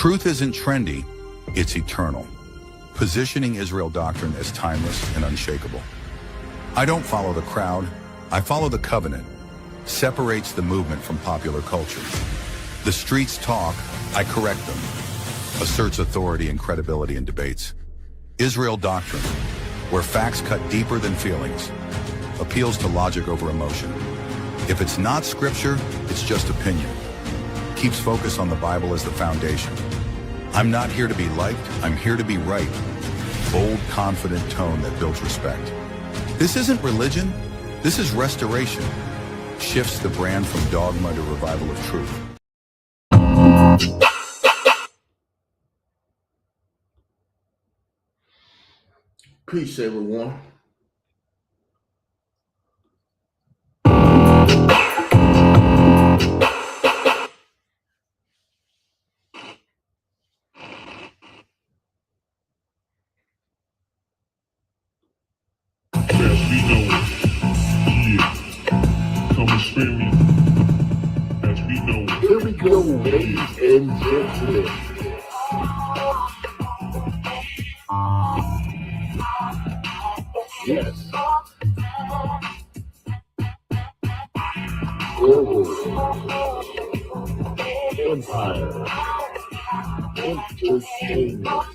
Truth isn't trendy, it's eternal, positioning Israel doctrine as timeless and unshakable. I don't follow the crowd, I follow the covenant. Separates the movement from popular culture. The streets talk, I correct them. Asserts authority and credibility in debates. Israel doctrine, where facts cut deeper than feelings. Appeals to logic over emotion. If it's not scripture, it's just opinion. Keeps focus on the Bible as the foundation. I'm not here to be liked, I'm here to be right. Bold, confident tone that builds respect. This isn't religion, this is restoration. Shifts the brand from dogma to revival of truth. Peace, everyone. As we know it, yeah. Come experience. As we know it. Here we go, ladies and gentlemen. Yes. Global Empire Entertainment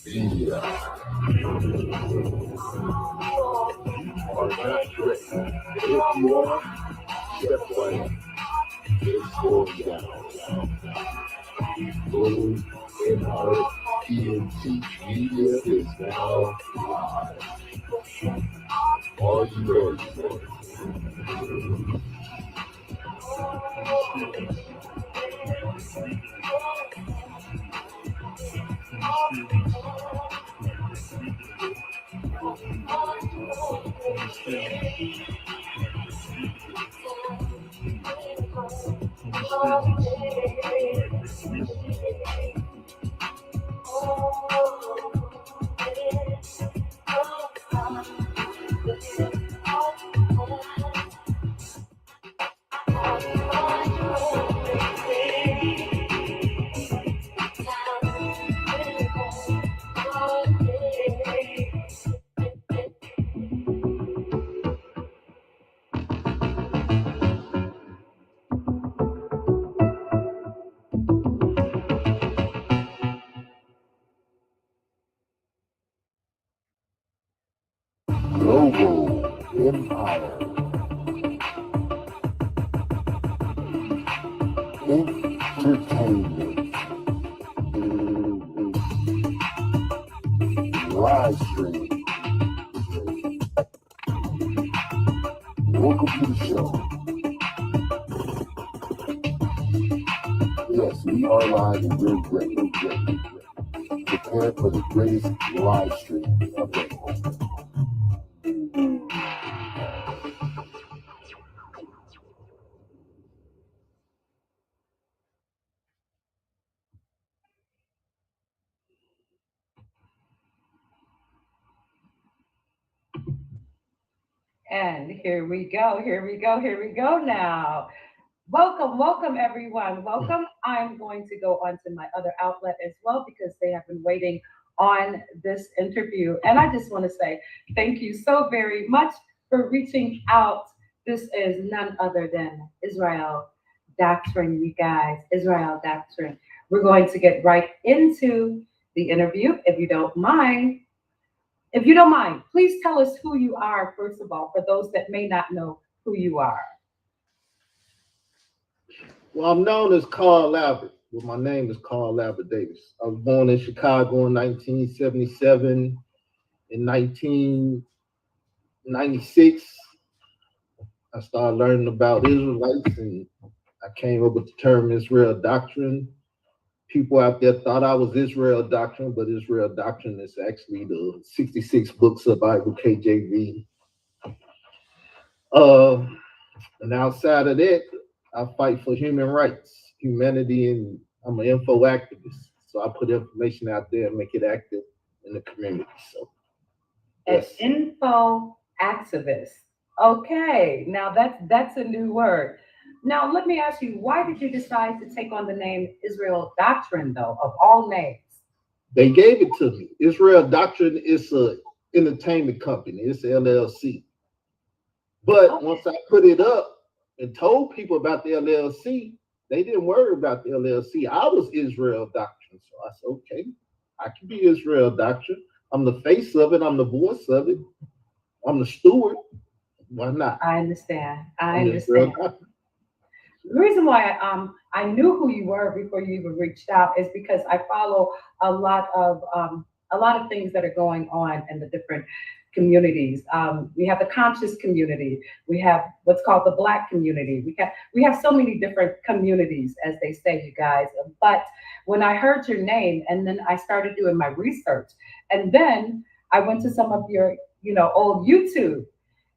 Media. Are not ready. If you are, step right. It's going down. Global Empire PNT Media is now live. Are you ready for it? Global Empire Entertainment live stream. Welcome to the show. Yes, we are live and we're great. Prepare for the greatest live stream available. And here we go now. Welcome everyone. Welcome. I'm going to go on to my other outlet as well because they have been waiting on this interview. And I just want to say thank you so very much for reaching out. This is none other than Israel Doctrine, you guys. Israel Doctrine. We're going to get right into the interview, if you don't mind. If you don't mind, please tell us who you are, first of all, for those that may not know who you are. Well, I'm known as Carl Lambert, but my name is Carl Lambert Davis. I was born in Chicago in 1977. In 1996, I started learning about Israelites, and I came up with the term Israel Doctrine. People out there thought I was Israel Doctrine, but Israel Doctrine is actually the 66 books of Bible KJV. And outside of that, I fight for human rights, humanity, and I'm an info activist. So I put information out there and make it active in the community. So, yes. An info activist. Okay, now that's a new word. Now, let me ask you, why did you decide to take on the name Israel Doctrine, though, of all names? They gave it to me. Israel Doctrine is a entertainment company. It's LLC. But Okay. once I put it up and told people about the LLC, they didn't worry about the LLC. I was Israel Doctrine. So I said, okay, I can be Israel Doctrine. I'm the face of it. I'm the voice of it. I'm the steward. Why not? I understand. I I'm Israel understand. Doctrine. The reason why I knew who you were before you even reached out is because I follow a lot of things that are going on in the different communities. We have the conscious community. We have what's called the Black community. We have so many different communities, as they say, you guys. But when I heard your name, and then I started doing my research, and then I went to some of your old YouTube.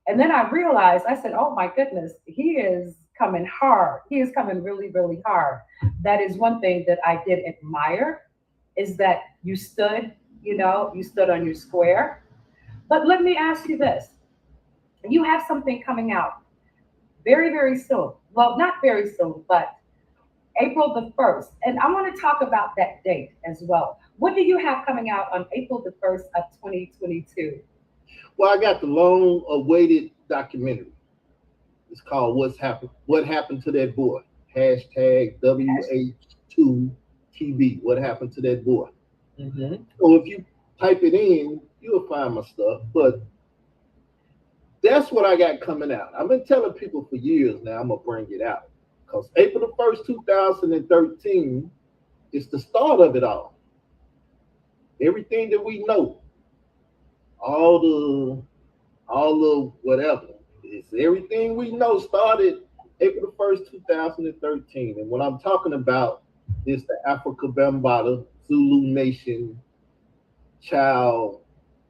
And then I realized, I said, oh my goodness, he is coming hard. He is coming really, really hard. That is one thing that I did admire, is that you stood on your square. But let me ask you this. You have something coming out very, very soon. Well, not very soon, but April the 1st. And I want to talk about that date as well. What do you have coming out on April the 1st of 2022? Well, I got the long-awaited documentary. It's called "What's Happened." What happened to that boy? Hashtag WH2TV. What happened to that boy? Mhm. So if you type it in, you'll find my stuff. But that's what I got coming out. I've been telling people for years now. I'm gonna bring it out because April the 1st, 2013, is the start of it all. Everything that we know, all the all the whatever. It's everything we know started April the 1st, 2013. And what I'm talking about is the Africa Bambaataa Zulu Nation child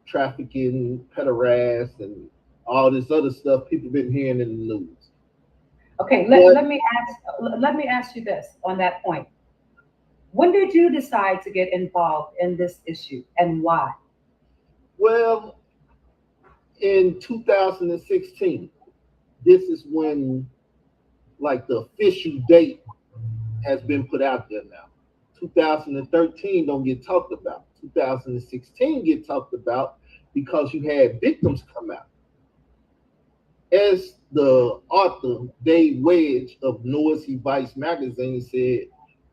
trafficking, pederast, and all this other stuff people been hearing in the news. Okay, But, let me ask you this on that point. When did you decide to get involved in this issue and why? well, in 2016, this is when like the official date has been put out there now. 2013 don't get talked about. 2016 get talked about because you had victims come out. As the author Dave Wedge of Noisy Vice magazine said,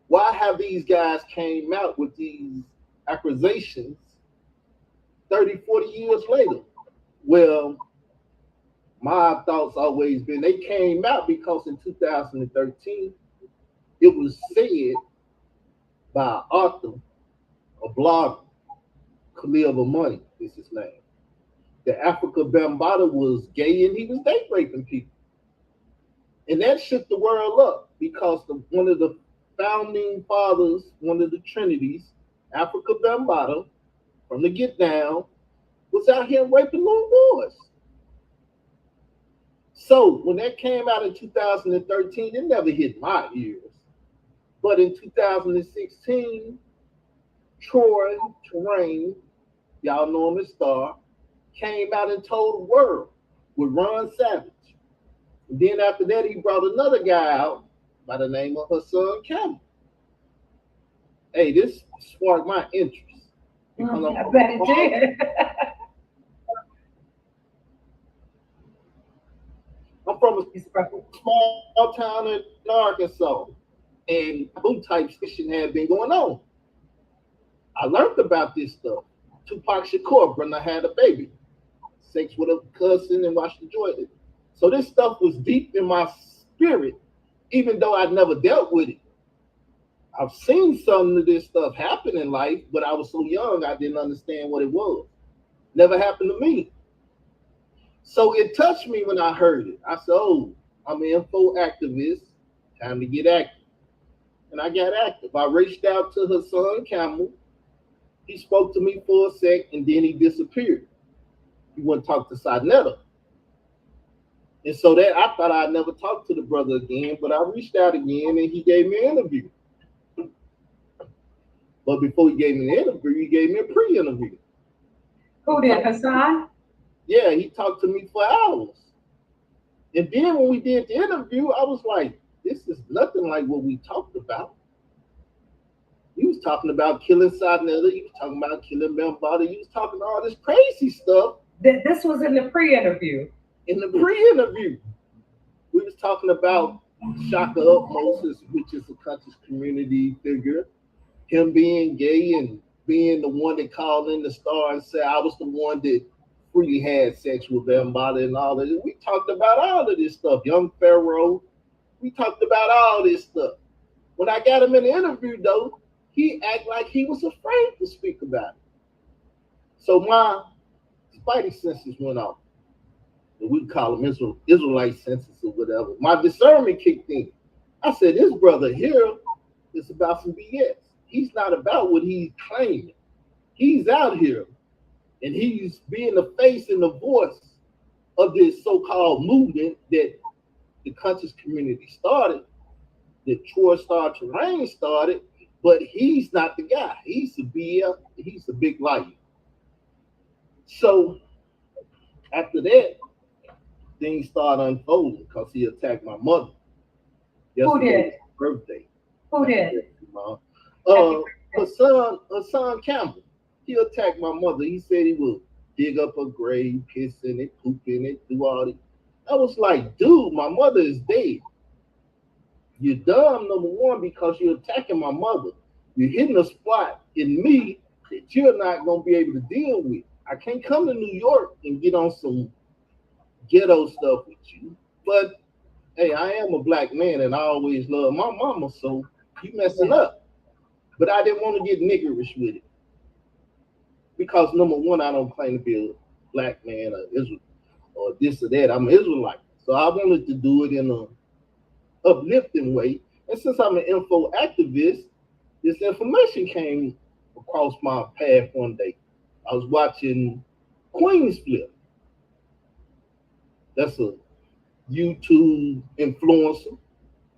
why have these guys came out with these accusations 30, 40 years later? Well, my thoughts always been they came out because in 2013 it was said by an author, a blogger, Khalil Money is his name. The Africa Bambaataa was gay and he was date raping people. And that shook the world up because one of the founding fathers, one of the Trinities, Africa Bambaataa, from the Get Down, was out here raping little boys. So when that came out in 2013, it never hit my ears. But in 2016, Troy Terrain, y'all know him as Star, came out and told the world with Ron Savage. And then after that, he brought another guy out by the name of Hassan Campbell. Hey, this sparked my interest because I bet it did. I'm from a It's perfect. small town in Arkansas, and boom type fishing had been going on. I learned about this stuff. Tupac Shakur, when I had a baby, sex with a cousin and watched the Jordan. So this stuff was deep in my spirit, even though I'd never dealt with it. I've seen some of this stuff happen in life, but I was so young I didn't understand what it was. Never happened to me. So it touched me when I heard it. I said, oh, I'm an info activist. Time to get active. And I got active. I reached out to Hassan Campbell. He spoke to me for a sec and then he disappeared. He wouldn't talk to Sinetta. And so that I thought I'd never talk to the brother again, but I reached out again and he gave me an interview. But before he gave me an interview, he gave me a pre-interview. Who did, Hassan? Yeah, he talked to me for hours. And then when we did the interview, I was like, this is nothing like what we talked about. You was talking about killing Sarnetta, you was talking about killing Bambata, you was talking all this crazy stuff. This was in the pre-interview. In the pre-interview, we was talking about Shaka Up Moses, which is a conscious community figure, him being gay and being the one that called in the star and said I was the one that freely had sex with Bambata and all that. We talked about all of this stuff. Young Pharaoh, we talked about all this stuff. When I got him in the interview, though, he acted like he was afraid to speak about it. So my spidey senses went off. We call them Israelite senses or whatever. My discernment kicked in. I said, this brother here is about some BS. He's not about what he's claiming. He's out here and he's being the face and the voice of this so-called movement that the conscious community started, that Troy Star Terrain started, but he's not the guy. He's a BL, he's a big liar. So after that, things started unfolding because he attacked my mother. Who did? Birthday. Who did? Her son Campbell. He attacked my mother. He said he would dig up her grave, piss in it, poop in it, do all that. I was like, dude, my mother is dead. You're dumb, number one, because you're attacking my mother. You're hitting a spot in me that you're not gonna be able to deal with. I can't come to New York and get on some ghetto stuff with you. But hey, I am a black man and I always love my mama, so you messing up. But I didn't want to get niggerish with it. Because number one, I don't claim to be a black man or Israel or this or that. I'm an Israelite. So I wanted to do it in a uplifting way. And since I'm an info activist, this information came across my path one day. I was watching Queen's Flip. That's a YouTube influencer.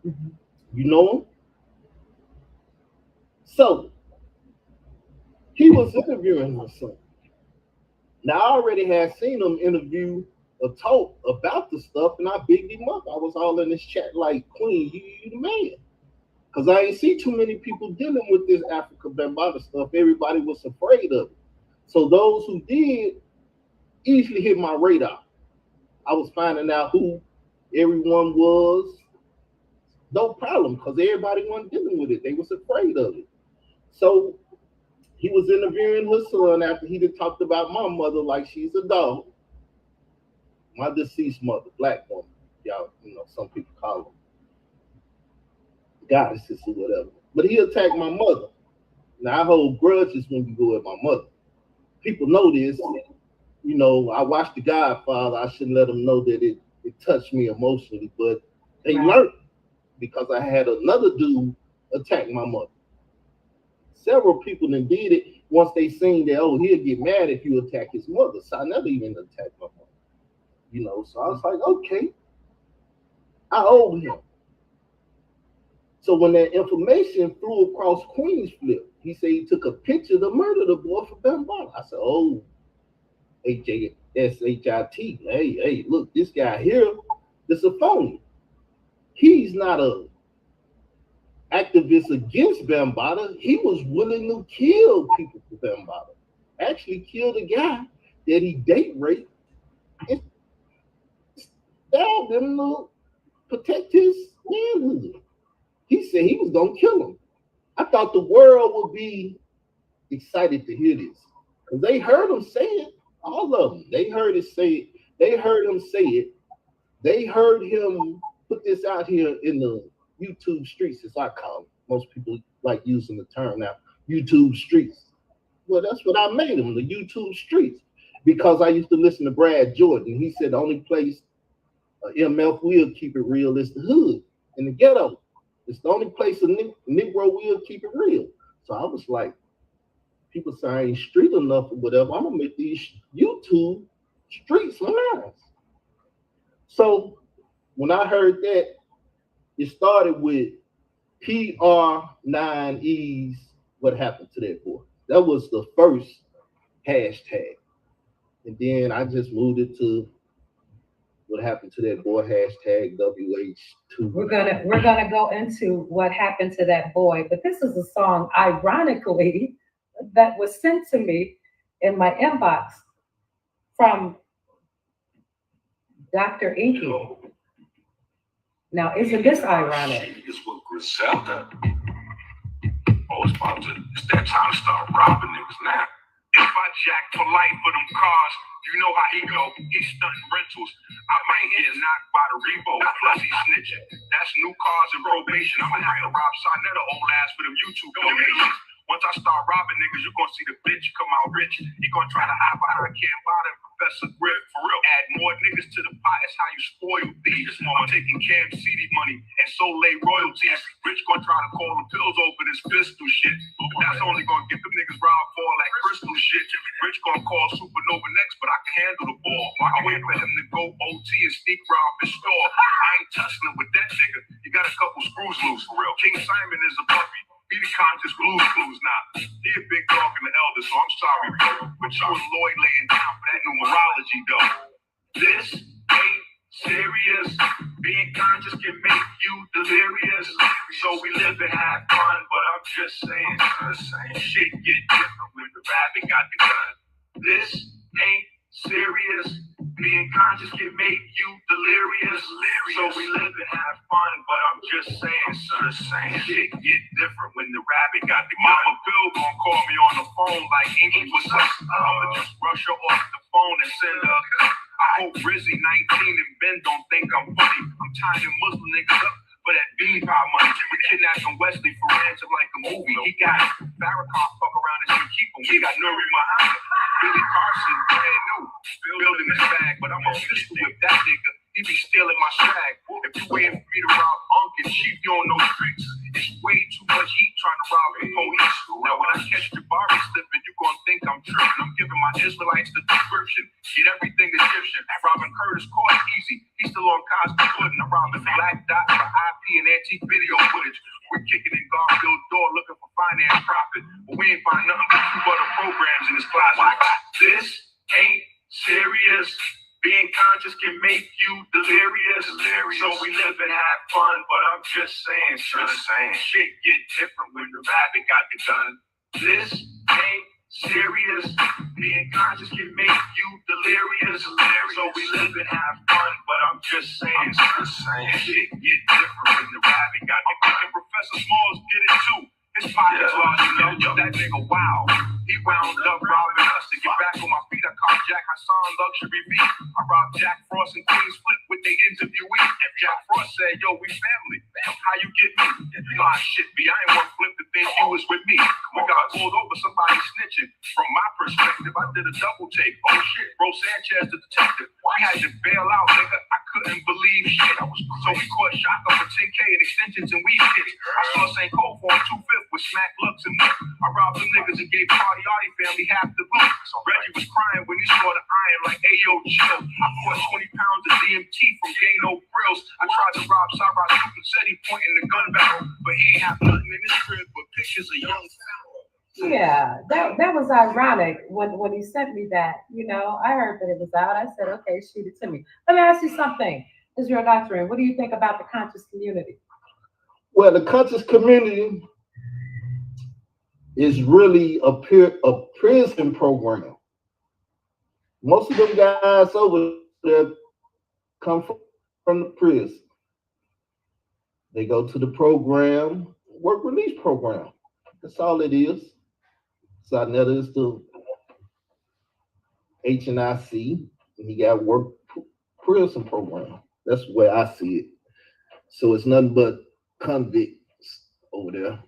Mm-hmm. You know him? So he was interviewing her son. Now I already had seen him interview or talk about the stuff, and I bigged him up. I was all in this chat like, Queen, you the man. Because I ain't see too many people dealing with this Africa Bambata stuff. Everybody was afraid of it. So those who did easily hit my radar. I was finding out who everyone was. No problem, because everybody wasn't dealing with it. They was afraid of it. So he was interviewing her son after he had talked about my mother like she's a dog. My deceased mother, black woman. Y'all, some people call them goddesses or whatever. But he attacked my mother. Now I hold grudges when you go at my mother. People know this. I watched The Godfather. I shouldn't let them know that it touched me emotionally, but they learned because I had another dude attack my mother. Several people then did it once they seen that, oh, he'll get mad if you attack his mother. So I never even attacked my mother. So I was like, okay, I owe him. So when that information flew across Queen's Flip, he said he took a picture to murder the boy for Bambata. I said, oh, HASHIT. Hey, look, this guy here, this is a phony. He's not a activist against Bambata. He was willing to kill people for Bambata. Actually killed a guy that he date raped and stabbed him to protect his manhood. He said he was gonna kill him. I thought the world would be excited to hear this. Because they heard him say it, all of them. They heard it say it. They heard him say it. They heard him put this out here in the YouTube streets, as I call them. Most people like using the term now, YouTube streets. Well, that's what I made them, the YouTube streets. Because I used to listen to Brad Jordan. He said the only place MF will keep it real is the hood, in the ghetto. It's the only place a Negro will keep it real. So I was like, people say I ain't street enough or whatever. I'm gonna make these YouTube streets mine. So when I heard that, it started with PR9Es, what happened to that boy? That was the first hashtag. And then I just moved it to what happened to that boy, hashtag WH2. We're gonna go into what happened to that boy, but this is a song, ironically, that was sent to me in my inbox from Dr. Inky. Now, isn't this ironic? Is what Griselda. Oh, it's that time to start robbing niggas now. If I jack for life for them cars, you know how he go. He's stunting rentals. I might get knocked by the Rebo, plus he's snitching. That's new cars and probation. I'ma have to rob Sonetta old ass for them YouTube donations. Once I start robbing niggas, you gonna see the bitch come out rich. He gonna try to hide behind Cam Bottom, Professor Griff, for real. Add more niggas to the pot, it's how you spoil thieves. I'm taking Cam CD money and Soleil royalties. Rich gonna try to call the pills over this pistol shit. But that's only gonna get them niggas robbed for like crystal shit. Rich gonna call Supernova next, but I can handle the ball. I wait for him to go OT and sneak rob his store. I ain't touching him with that nigga. You got a couple screws loose for real. King Simon is a puppy. He the conscious blues now. He a big dog and the elder, so I'm sorry, bro. But you and Lloyd laying down for that numerology, though. This ain't serious. Being conscious can make you delirious. So we live and have fun, but I'm just saying, shit get different when the rabbit got the gun. This ain't serious. Being conscious can make you delirious. So we live and have fun, but I'm just saying, shit get different when the rabbit got the gun. Mama Bill gon' call me on the phone like Inky was up. I'ma just rush her off the phone and send her. I hope Rizzy 19 and Ben don't think I'm funny. I'm tying Muslim niggas up for that bean pie money. We kidnapping Wesley for ransom like a movie. He got Farrakhan fuck around and say keep him. We got Nuri Muhammad, Billy Carson, brand new, building his bag. But I'm a pistol with that nigga. He be stealing my swag. If you waiting for me to rob Unc and Chief, you on those streets. It's way too much heat trying to rob the police. Now when I catch Jabari slipping, you gonna think I'm tripping. I'm giving my Israelites the description. Get everything Egyptian. Robbing Curtis Court easy. He's still on Cosby Pudding. I'm robbing Black Dot for IP and antique video footage. We're kicking in Garfield's door looking for finance profit. But we ain't find nothing but other programs in his closet. This ain't serious. Being conscious can make you delirious. So we live and have fun, but I'm just saying, shit get different when the rabbit got the gun. This ain't serious. Being conscious can make you delirious. So we live and have fun, but I'm just saying, shit get different when the rabbit got the gun. Professor Smalls get it too. His pockets large enough, that nigga wow. He wound up robbing us to get back on my feet. I caught Jack Hassan luxury beat. I robbed Jack Frost and Queen Split with they interviewee. And Jack Frost said, yo, we family. How you get me? You know I shit be. I ain't want to flip the thing you was with me. We got pulled over, somebody snitching. From my perspective, I did a double take. Oh shit, bro Sanchez the detective. I had to bail out, nigga. I couldn't believe shit. So we caught shotgun for 10K and extensions and weed kits. I saw St. Cole for 2/5 with smack looks and more. I robbed them niggas and gave Party family half the loot. Reggie was crying when he saw the iron like, ayo, chill. I bought 20 pounds of DMT from Gano Grills. I tried to rob Sarah and said he pointing the gun barrel, but he ain't have nothing in his crib but pictures of young fellow. Yeah, that was ironic when he sent me that. You know, I heard that it was out. I said, okay, shoot it to me. Let me ask you something. Israel Doctrine, what do you think about the conscious community? Well, the conscious community is really a prison program. Most of them guys over there come from the prison. They go to the program, work release program. That's all it is. Sonetta is the HNIC, and he got work prison program. That's the way I see it. So it's nothing but convicts over there.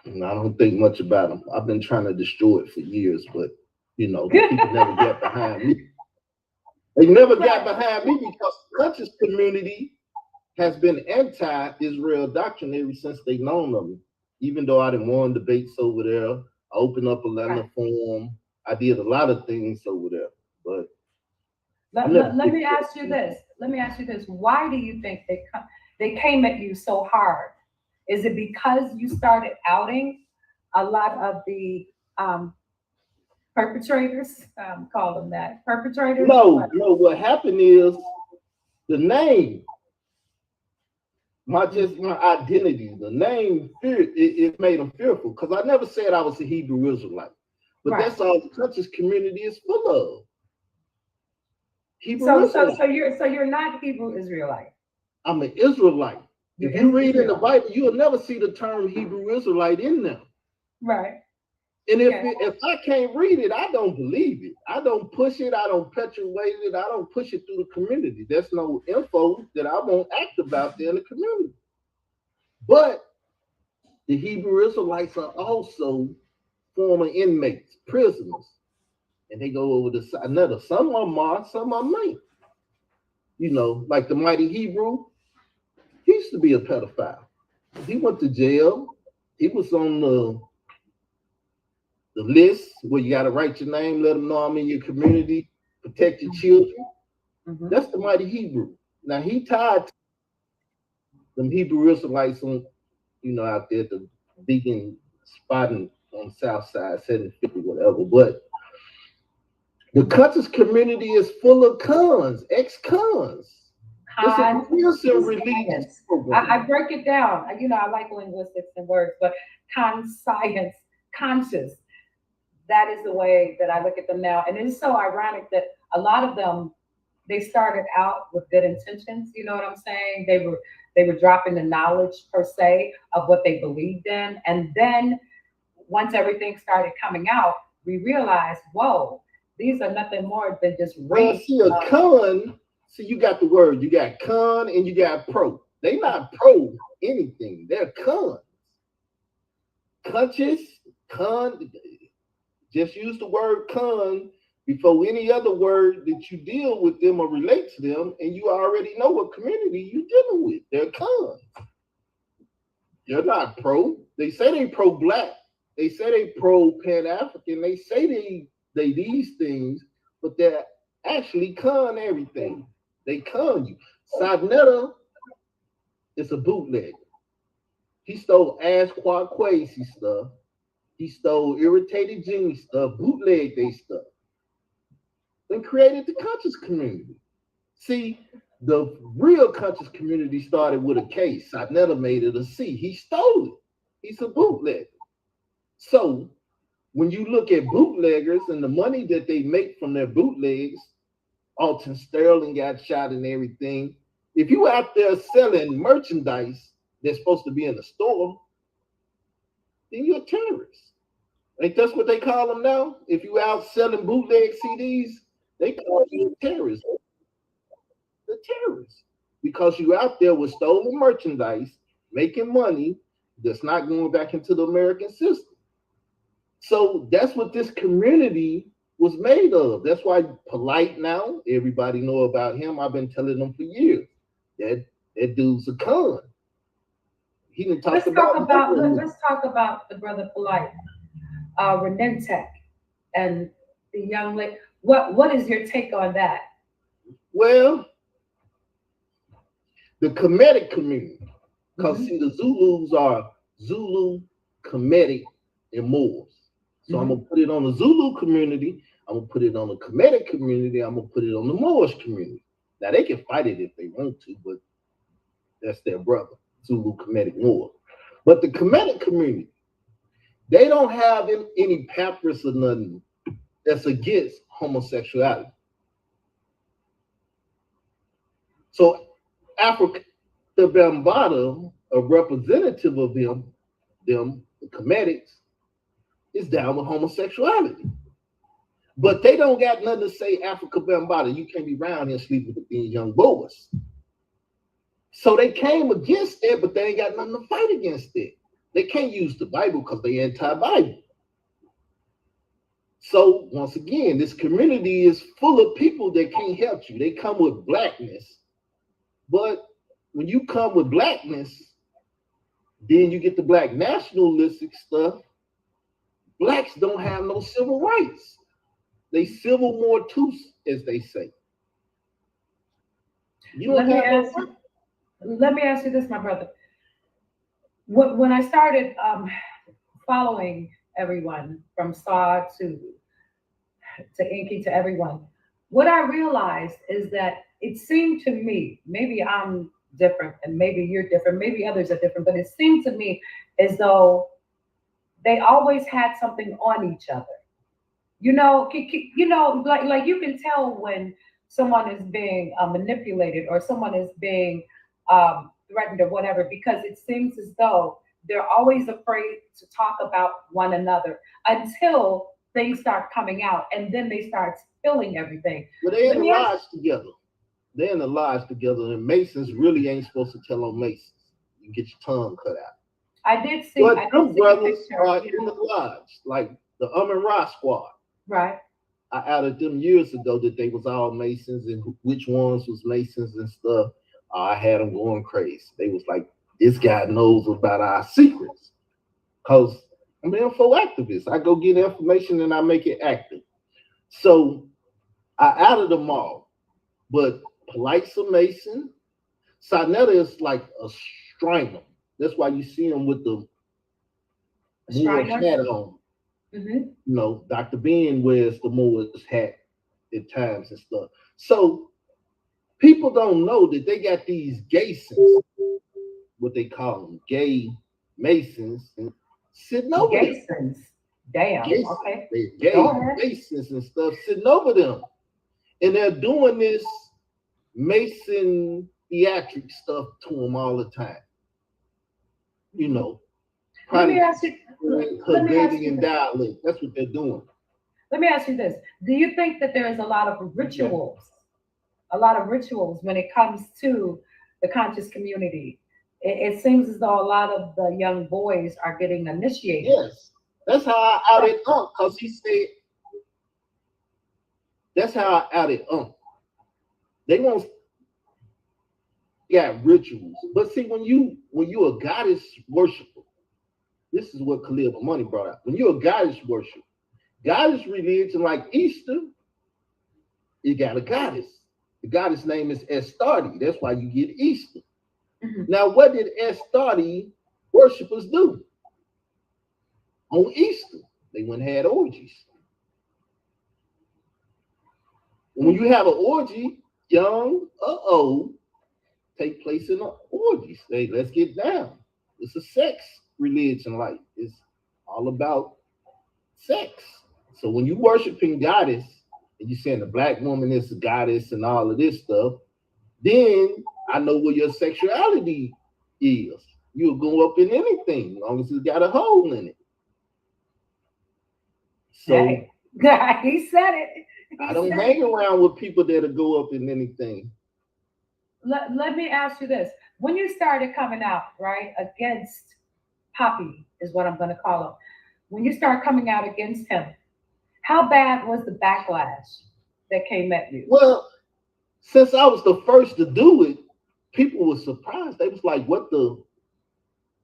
And I don't think much about them. I've been trying to destroy it for years, but you know, the people never get behind me. They never got behind me because the conscious community has been anti-Israel doctrine ever since they known of me. Even though I didn't won debates over there, I opened up a letter forum. I did a lot of things over there, but let me ask you this. Why do you think they came at you so hard? Is it because you started outing a lot of the perpetrators? Call them that, perpetrators? No. What happened is The name, my identity, the name, it made them fearful because I never said I was a Hebrew Israelite, but Right. that's all the conscious community is full of. Hebrew So Israelite. you're not Hebrew Israelite. I'm an Israelite. You're If you read in the Israelite. Bible, you'll never see the term Hebrew Israelite in there. Right. And Okay. if I can't read it, I don't believe it. I don't push it. I don't perpetuate it. I don't push it through the community. There's no info that I won't act about there in the community. But the Hebrew Israelites are also former inmates, prisoners, and they go over the side. Another, some are Mars, some are Maine. You know, like the mighty Hebrew, he used to be a pedophile. He went to jail. He was on the list where you got to write your name, let them know I'm in your community, protect your children. Mm-hmm. That's the mighty Hebrew. Now he tied them Hebrew Israelites on, you know, out there at the vegan spot on the south side, 750, whatever. But the conscious community is full of cons, ex-cons. It's a prison religious program. I break it down. You know, I like linguistics and words, but conscience, conscious. That is the way that I look at them now. And it's so ironic that a lot of them, they started out with good intentions. You know what I'm saying? They were dropping the knowledge per se of what they believed in. And then once everything started coming out, we realized, whoa, these are nothing more than just well, see, a con, see, you got the word, you got con and you got pro. They not pro anything. They're cons. Conscious, con, just use the word con before any other word that you deal with them or relate to them, and you already know what community you're dealing with. They're cons. They're not pro. They say they pro-black. They say they pro-Pan-African. They say they these things, but they're actually con everything. They con you. Sadnetta is a bootlegger. He stole Ash Quaquacy stuff. He stole Irritated Jimmy stuff, bootlegged they stuff, and created the conscious community. See, the real conscious community started with a K. Sadnetta made it a C. He stole it. He's a bootlegger. So when you look at bootleggers and the money that they make from their bootlegs, Alton Sterling got shot and everything. If you out there selling merchandise that's supposed to be in the store, then you're a terrorist. Ain't that's what they call them now? If you out selling bootleg CDs, they call you a terrorist. The terrorist. Because you out there with stolen merchandise, making money that's not going back into the American system. So that's what this community was made of. That's why Polite now, everybody know about him. I've been telling them for years. That dude's a con. He didn't talk let's about talk about the brother Polite, Renentech, and the young lady. What is your take on that? Well, the Kemetic community, because see, the Zulus are Zulu, Kemetic, and Moors. So I'm gonna put it on the Zulu community, I'm gonna put it on the Kemetic community, I'm gonna put it on the Moorish community. Now they can fight it if they want to, but that's their brother, Zulu, Kemetic, Moor. But the Kemetic community, they don't have any papyrus or nothing that's against homosexuality. So Africa, the Bambata, a representative of them, the Kemetics, is down with homosexuality. But they don't got nothing to say, Africa Bambata, you can't be around here sleeping with these young boys. So they came against it, but they ain't got nothing to fight against it. They can't use the Bible because they anti-Bible. So once again, this community is full of people that can't help you. They come with blackness. But when you come with blackness, then you get the black nationalistic stuff. Blacks don't have no civil rights. They civil mortus, as they say. You don't Let me ask you this, my brother. When I started following everyone from Saw to Inky to everyone, what I realized is that it seemed to me, maybe I'm different and maybe you're different, maybe others are different, but it seemed to me as though they always had something on each other. Like you can tell when someone is being manipulated or someone is being threatened or whatever, because it seems as though they're always afraid to talk about one another until things start coming out, and then they start spilling everything. But they in Let the me ask. lodge together. They're in the lodge together, and Masons really ain't supposed to tell on Masons. You get your tongue cut out. I did see. But I did them see a brothers picture. are in the lodge, like the Ra squad. Right. I outed them years ago that they was all Masons and which ones was Masons and stuff. I had them going crazy. They was like, this guy knows about our secrets. Because I'm an info activist. I go get information and I make it active. So I outed them all. But Polite's a Mason. Sarnetta is like a Stringer. That's why you see him with the Moorish hat on. Mm-hmm. You know, Dr. Ben wears the Moorish hat at times and stuff. So people don't know that they got these Gasons, what they call them, gay Masons, and sitting over them. Gasons. Damn. Gasons. Okay. They gay Masons and stuff sitting over them. And they're doing this Mason theatric stuff to them all the time. You know, Let me ask you. Let me ask you in dialect. That's what they're doing. Let me ask you this: do you think that there is a lot of rituals, when it comes to the conscious community? It seems as though a lot of the young boys are getting initiated. Yes, that's how I outed Unc, because he said. That's how I outed Unc. They won't. Yeah, rituals. But see, when you're a goddess worshiper, this is what Khalil Money brought out. When you're a goddess worshiper, goddess religion like Easter, you got a goddess. The goddess name is Astarte. That's why you get Easter. Mm-hmm. Now, what did Astarte worshipers do? On Easter, they went and had orgies. When you have an orgy, young or old, take place in the orgies. Hey, let's get down. It's a sex religion, like it's all about sex. So when you worshiping goddess and you saying the black woman is a goddess and all of this stuff, then I know where your sexuality is. You'll go up in anything as long as it's got a hole in it. So hey, he said it. I don't hang around with people that'll go up in anything. Let me ask you this. When you started coming out, right, against Poppy is what I'm going to call him. When you start coming out against him, how bad was the backlash that came at you? Well, since I was the first to do it, people were surprised. They was like, what the?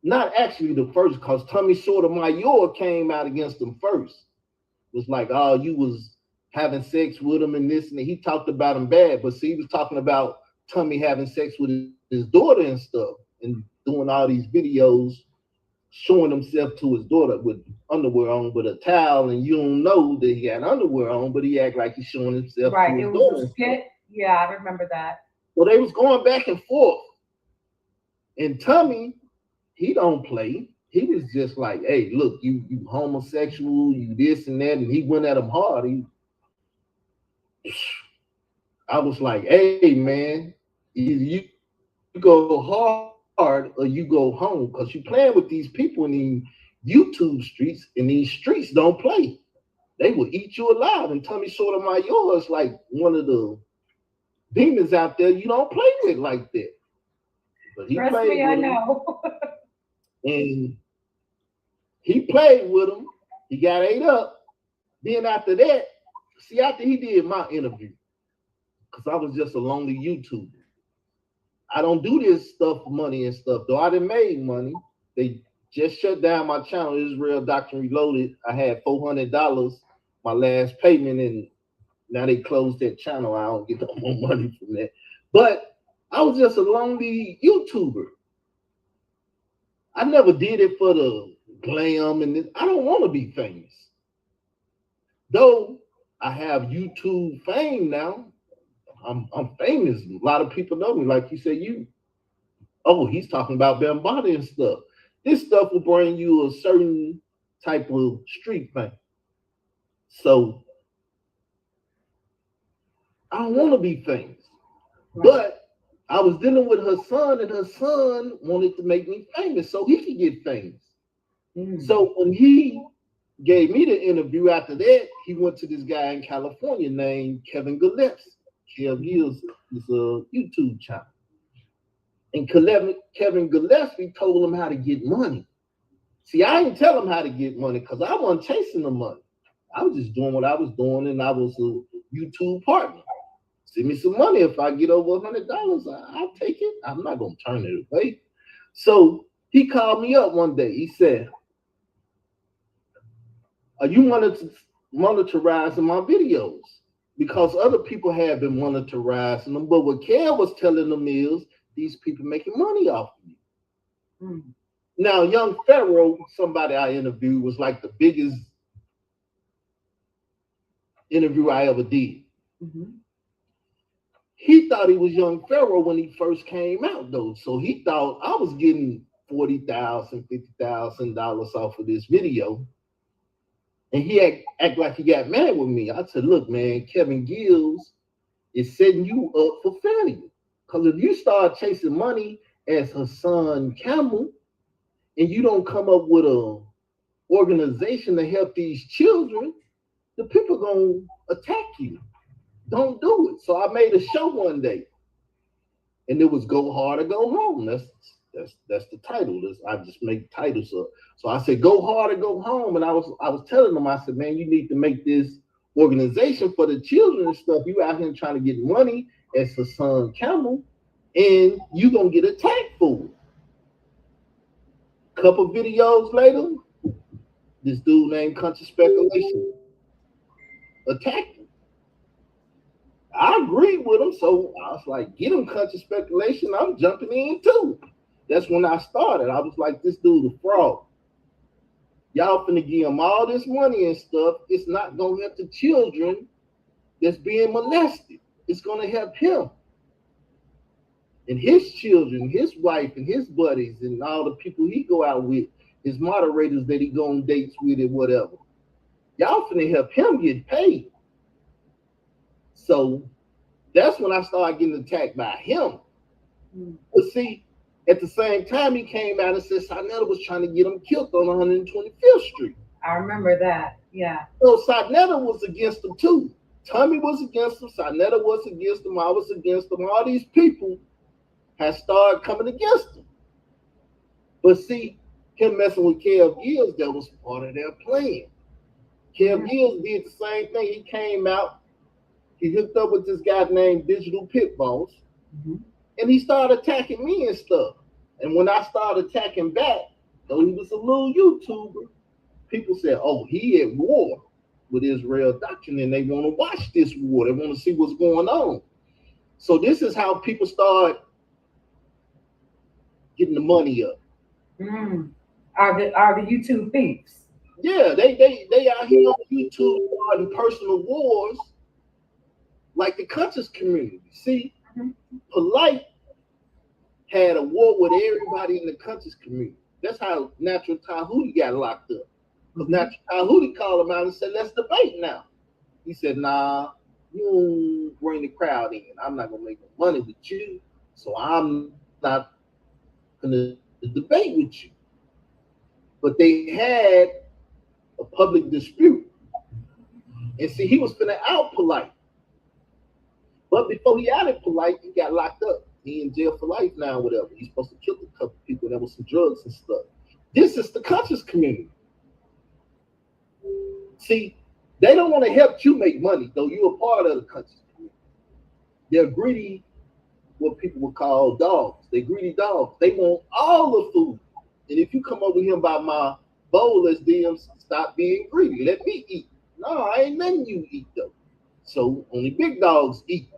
Not actually the first, because Tommy Sotomayor came out against him first. It was like, oh, you was having sex with him and this and that. He talked about him bad, but see, he was talking about Tommy having sex with his daughter and stuff and doing all these videos showing himself to his daughter with underwear on, with a towel, and you don't know that he had underwear on, but he act like he's showing himself right, to his it daughter. was a skit. Yeah, I remember that. Well, they was going back and forth. And Tommy, he don't play. He was just like, hey, look, you homosexual, you this and that, and he went at him hard. I was like, hey, man, you go hard or you go home, because you playing with these people in these YouTube streets, and these streets don't play. They will eat you alive. And Tommy Sotomayor is like one of the demons out there you don't play with like that. But he Trust played me, with I him, know. and he played with him. He got ate up. Then after that, see, after he did my interview, because I was just a lonely YouTuber. I don't do this stuff for money and stuff, though I done made money. They just shut down my channel, Israel Doctrine Reloaded. I had $400, my last payment, and now they closed that channel. I don't get no more money from that. But I was just a lonely YouTuber. I never did it for the glam, and this. I don't want to be famous. Though I have YouTube fame now, I'm famous. A lot of people know me. Like you said, he's talking about Bambaataa and stuff. This stuff will bring you a certain type of street fame. So I don't want to be famous. Right. But I was dealing with her son, and her son wanted to make me famous so he could get famous. So when he gave me the interview after that, he went to this guy in California named Kevin Gillespie. Kev Gills is a YouTube channel. And Kevin Gillespie told him how to get money. See, I didn't tell him how to get money because I wasn't chasing the money. I was just doing what I was doing, and I was a YouTube partner. Send me some money. If I get over $100, I'll take it. I'm not going to turn it away. So he called me up one day. He said, are you monitorizing my videos? Because other people have been monitorizing them. But what Kev was telling them is these people making money off of you. Now, Young Pharaoh, somebody I interviewed, was like the biggest interview I ever did. He thought he was Young Pharaoh when he first came out, though. So he thought I was getting $40,000, $50,000 off of this video. And he act like he got mad with me. I said, look, man, Kevin Gills is setting you up for failure. Because if you start chasing money as Hassan Campbell and you don't come up with a organization to help these children, the people going to attack you. Don't do it. So I made a show one day, and it was Go Hard or Go Home. That's the title. I just make titles up. So I said, Go Hard or Go Home. And I was telling them, I said, man, you need to make this organization for the children and stuff. You out here trying to get money as Hassan Campbell, and you gonna get attacked for it. Couple videos later, this dude named Country Speculation attacked him. I agreed with him, so I was like, get him, Country Speculation. I'm jumping in too. That's when I started. I was like, this dude a fraud. Y'all finna give him all this money and stuff. It's not gonna help the children that's being molested. It's gonna help him and his children, his wife, and his buddies, and all the people he go out with, his moderators that he go on dates with and whatever. Y'all finna help him get paid. So that's when I started getting attacked by him. But see, at the same time, he came out and said Sarnetta was trying to get him killed on 125th Street. I remember that, yeah. So Sarnetta was against him too. Tommy was against him. Sarnetta was against him. I was against him. All these people had started coming against him. But see, him messing with Kev Gills, that was part of their plan. Kev Gills did the same thing. He came out. He hooked up with this guy named Digital Pit Boss. And he started attacking me and stuff. And when I started attacking back, though he was a little YouTuber, people said, oh, he at war with Israel Doctrine, and they want to watch this war. They want to see what's going on. So this is how people start getting the money up. Are the YouTube thieves? Yeah, they out here on YouTube starting personal wars like the conscious community. See, Polite had a war with everybody in the conscious community. That's how Natural Tahuti got locked up. Because Natural Tahuti called him out and said, let's debate now. He said, nah, you don't bring the crowd in. I'm not going to make no money with you, so I'm not going to debate with you. But they had a public dispute. And see, he was finna out Polite. But before he outed Polite, he got locked up. He in jail for life now, whatever. He's supposed to kill a couple people. There was some drugs and stuff. This is the conscious community. See, they don't want to help you make money, though you're a part of the conscious community. They're greedy, what people would call dogs. They're greedy dogs. They want all the food. And if you come over here by my bowl as them, stop being greedy. Let me eat. No, I ain't letting you eat, though. So only big dogs eat.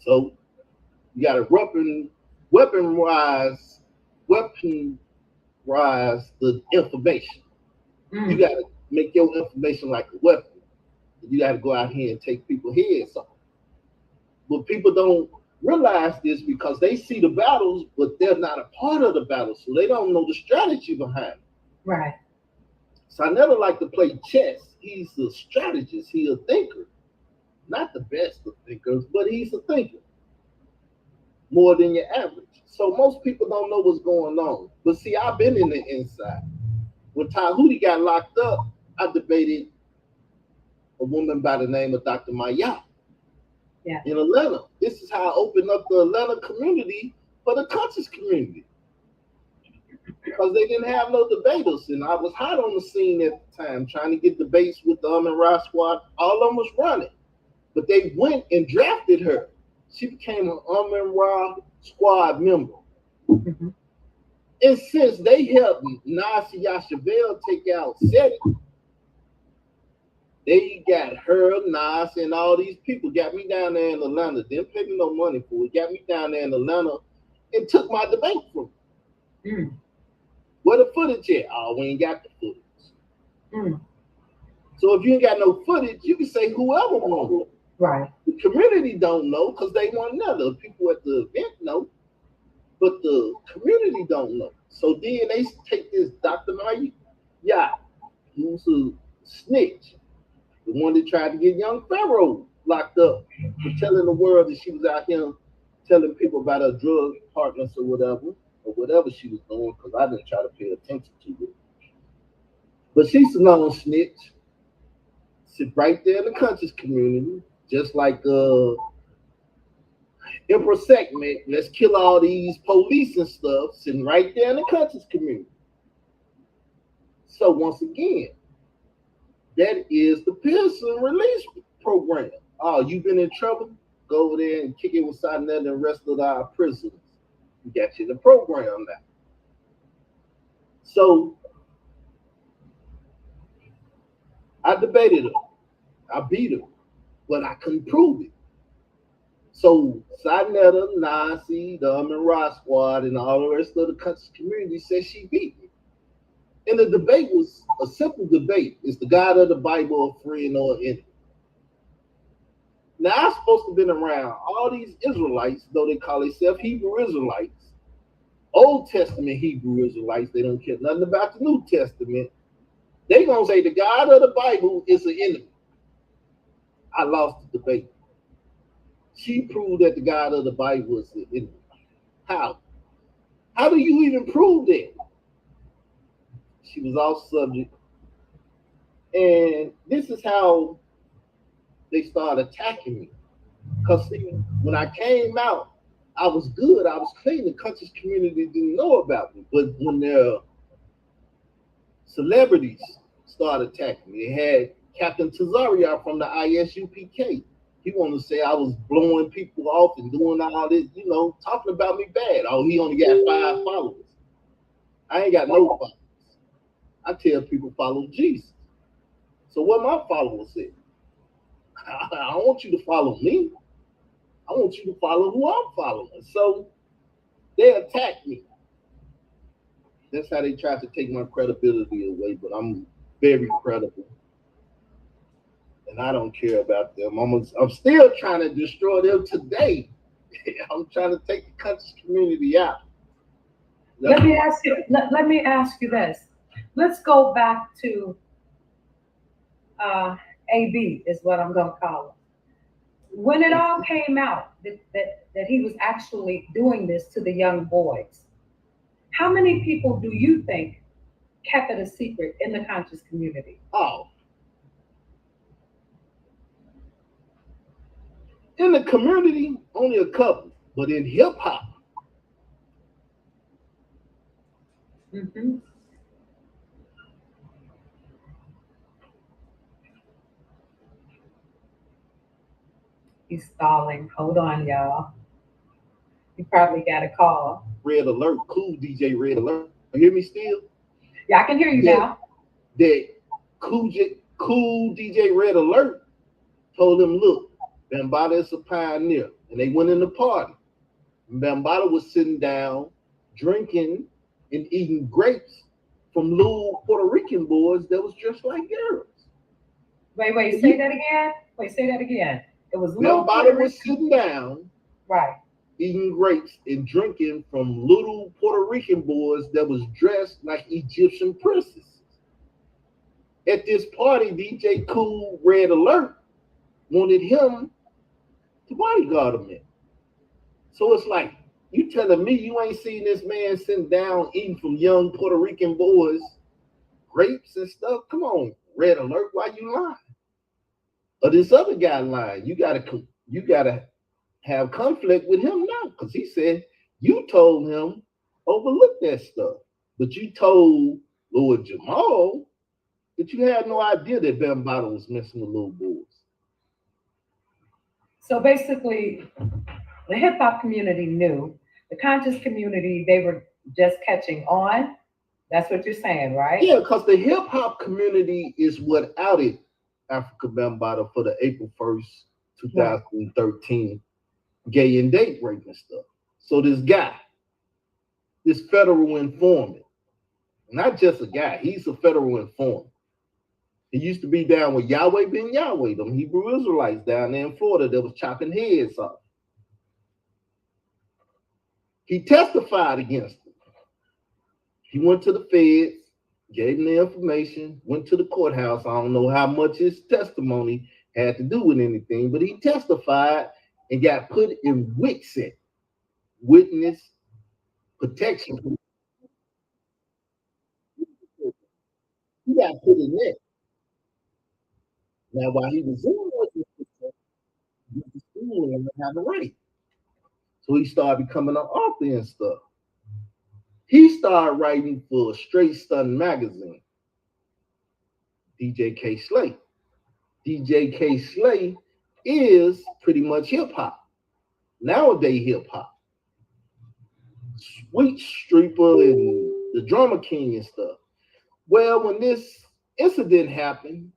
So you got to weaponize the information. You got to make your information like a weapon. You got to go out here and take people's heads off. But people don't realize this because they see the battles, but they're not a part of the battle, so they don't know the strategy behind it. Right. So I never like to play chess. He's a strategist. He's a thinker. Not the best of thinkers, but he's a thinker. More than your average. So most people don't know what's going on. But see, I've been in the inside. When Tahuti got locked up, I debated a woman by the name of Dr. Maya in Atlanta. This is how I opened up the Atlanta community for the conscious community. Because they didn't have no debaters, and I was hot on the scene at the time, trying to get debates with the and Ra squad. All of them was running, but they went and drafted her. She became an and Ra squad member. Mm-hmm. And since they helped Nasi Yashavel take out SETI, they got her, Nas, and all these people got me down there in Atlanta. Didn't pay me no money for it. Got me down there in Atlanta and took my debate from me. Mm. Where the footage at? Oh, we ain't got the footage. Mm. So if you ain't got no footage, you can say whoever won. Right. The community don't know because they want another. People at the event know, but the community don't know. So then they take this Dr. Maya, who's a snitch, the one that tried to get young Pharaoh locked up for telling the world that she was out here telling people about her drug partners or whatever she was doing, because I didn't try to pay attention to it. But she's a known snitch. Sit right there in the conscious community, just like Emperor Sekhmet, let's kill all these police and stuff, sitting right there in the conscious community. So once again, that is the Pearson release program. Oh, you've been in trouble? Go over there and kick it with Sinetta and the rest of our prisoners. We got you in the program now. So I debated her. I beat her, but I couldn't prove it. So Sinetta, Nasi, the and Ra squad, and all the rest of the country's community said she beat me. And the debate was a simple debate. Is the God of the Bible a friend or an enemy? Now, I'm supposed to have been around all these Israelites, though they call themselves Hebrew Israelites, Old Testament Hebrew Israelites. They don't care nothing about the New Testament. They gonna say the God of the Bible is an enemy. I lost the debate. She proved that the God of the Bible is an enemy. How? How do you even prove that? She was off subject. And this is how they started attacking me. Because see, when I came out, I was good. I was clean. The conscious community didn't know about me. But when their celebrities started attacking me, they had Captain Tazaria from the ISUPK. He wanted to say I was blowing people off and doing all this, talking about me bad. Oh, he only got 5 followers. I ain't got no followers. I tell people follow Jesus. So what my followers said, I don't want you to follow me. I want you to follow who I'm following. So they attacked me. That's how they tried to take my credibility away, but I'm very credible. And I don't care about them. I'm still trying to destroy them today. I'm trying to take the conscious community out. Let me ask you this. Let's go back to AB is what I'm going to call him. When it all came out that he was actually doing this to the young boys, how many people do you think kept it a secret in the conscious community? Oh. In the community, only a couple, but in hip hop. Mm-hmm. He's stalling. Hold on, y'all. You probably got a call. Red Alert, cool DJ Red Alert. You hear me still? Yeah, I can hear you now. That cool DJ Red Alert told him, look, Bambaataa is a pioneer. And they went in the party. Bambaataa was sitting down, drinking and eating grapes from little Puerto Rican boys that was dressed like girls. Wait, say that again. Say that again. It was little Bambaataa was sitting down, right. eating grapes and drinking from little Puerto Rican boys that was dressed like Egyptian princes. At this party, DJ Cool Red Alert wanted him to bodyguard him in. So it's like, you telling me you ain't seen this man sitting down eating from young Puerto Rican boys, grapes and stuff? Come on, Red Alert, why you lying? Or this other guy lying? You gotta have conflict with him now, because he said you told him overlook that stuff, but you told Lord Jamal that you had no idea that Bambaataa was messing with little boys. So basically, the hip hop community knew. The conscious community, they were just catching on. That's what you're saying, right? Yeah, because the hip hop community is what outed Africa Bambaataa for the April 1st, 2013 gay and date rape and stuff. So this guy, this federal informant, not just a guy, he's a federal informant. He used to be down with Yahweh ben Yahweh, them Hebrew Israelites down there in Florida that was chopping heads off. He testified against him. He went to the feds, gave them the information, went to the courthouse. I don't know how much his testimony had to do with anything, but he testified and got put in WICSET, Witness Protection. He got put in there. Now, while he was in witness protection, he was school and have a right. So he started becoming an author and stuff. He started writing for Straight Stun magazine, DJ K. Slay. DJ K. Slay is pretty much hip hop, nowadays hip hop. Sweet Streeper and the Drummer King and stuff. Well, when this incident happened,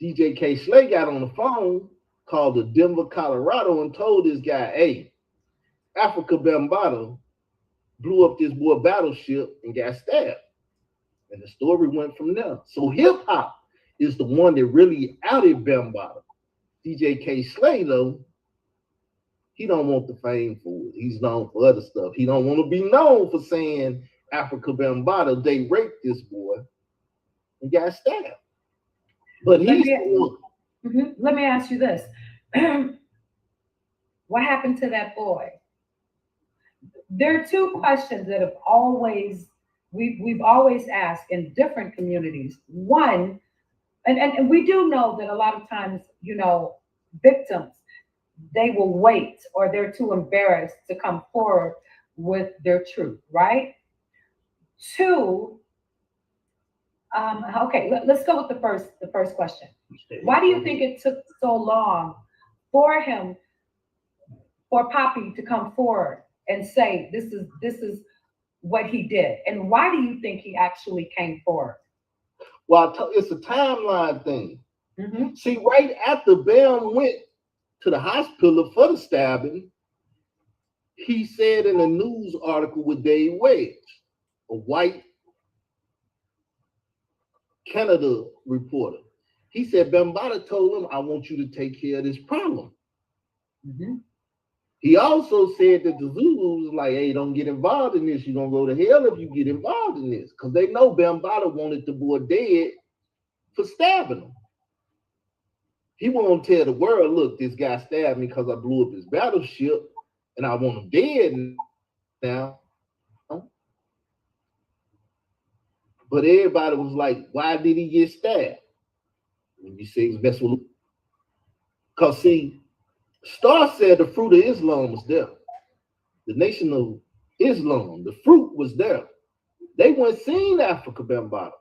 DJ K. Slay got on the phone, called to Denver, Colorado, and told this guy, hey, Africa Bambaataa blew up this boy battleship and got stabbed. And the story went from there. So hip hop is the one that really outed Bambaataa. DJ K. Slay, though, he don't want the fame for it. He's known for other stuff. He don't want to be known for saying Africa Bambaataa, they raped this boy and got stabbed. But let me ask you this. What happened to that boy? There are two questions that have always, we've always asked in different communities. One, and we do know that a lot of times, you know, victims, they will wait or they're too embarrassed to come forward with their truth, right? Two, okay, let's go with the first question. Why do you think it took so long for him, for Poppy to come forward and say this is what he did? And why do you think he actually came forward? Well, it's a timeline thing. Mm-hmm. See, right after Bam went to the hospital for the stabbing, he said in a news article with Dave Wedge, a white Canada reporter, he said Bambaataa told him, I want you to take care of this problem. Mm-hmm. He also said that the Zulus was like, hey, don't get involved in this. You're going to go to hell if you get involved in this. Because they know Bambaataa wanted the boy dead for stabbing him. He won't tell the world, look, this guy stabbed me because I blew up his battleship and I want him dead now. But everybody was like, why did he get stabbed? And you say he's messing with him. Because see, Star said the fruit of Islam was there. The nation of Islam, the fruit was there. They went seen Africa Bambaataa.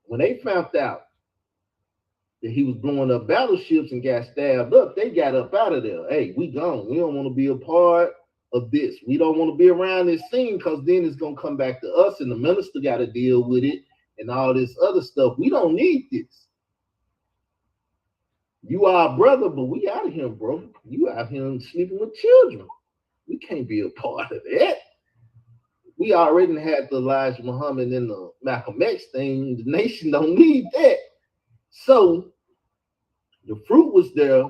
When they found out that he was blowing up battleships and got stabbed up, they got up out of there. Hey, we gone. We don't want to be a part of this. We don't want to be around this scene because then it's going to come back to us and the minister got to deal with it and all this other stuff. We don't need this. You are our brother, but we out of here, bro. You out here sleeping with children. We can't be a part of that. We already had the Elijah Muhammad and the Malcolm X thing. The nation don't need that. So the fruit was there,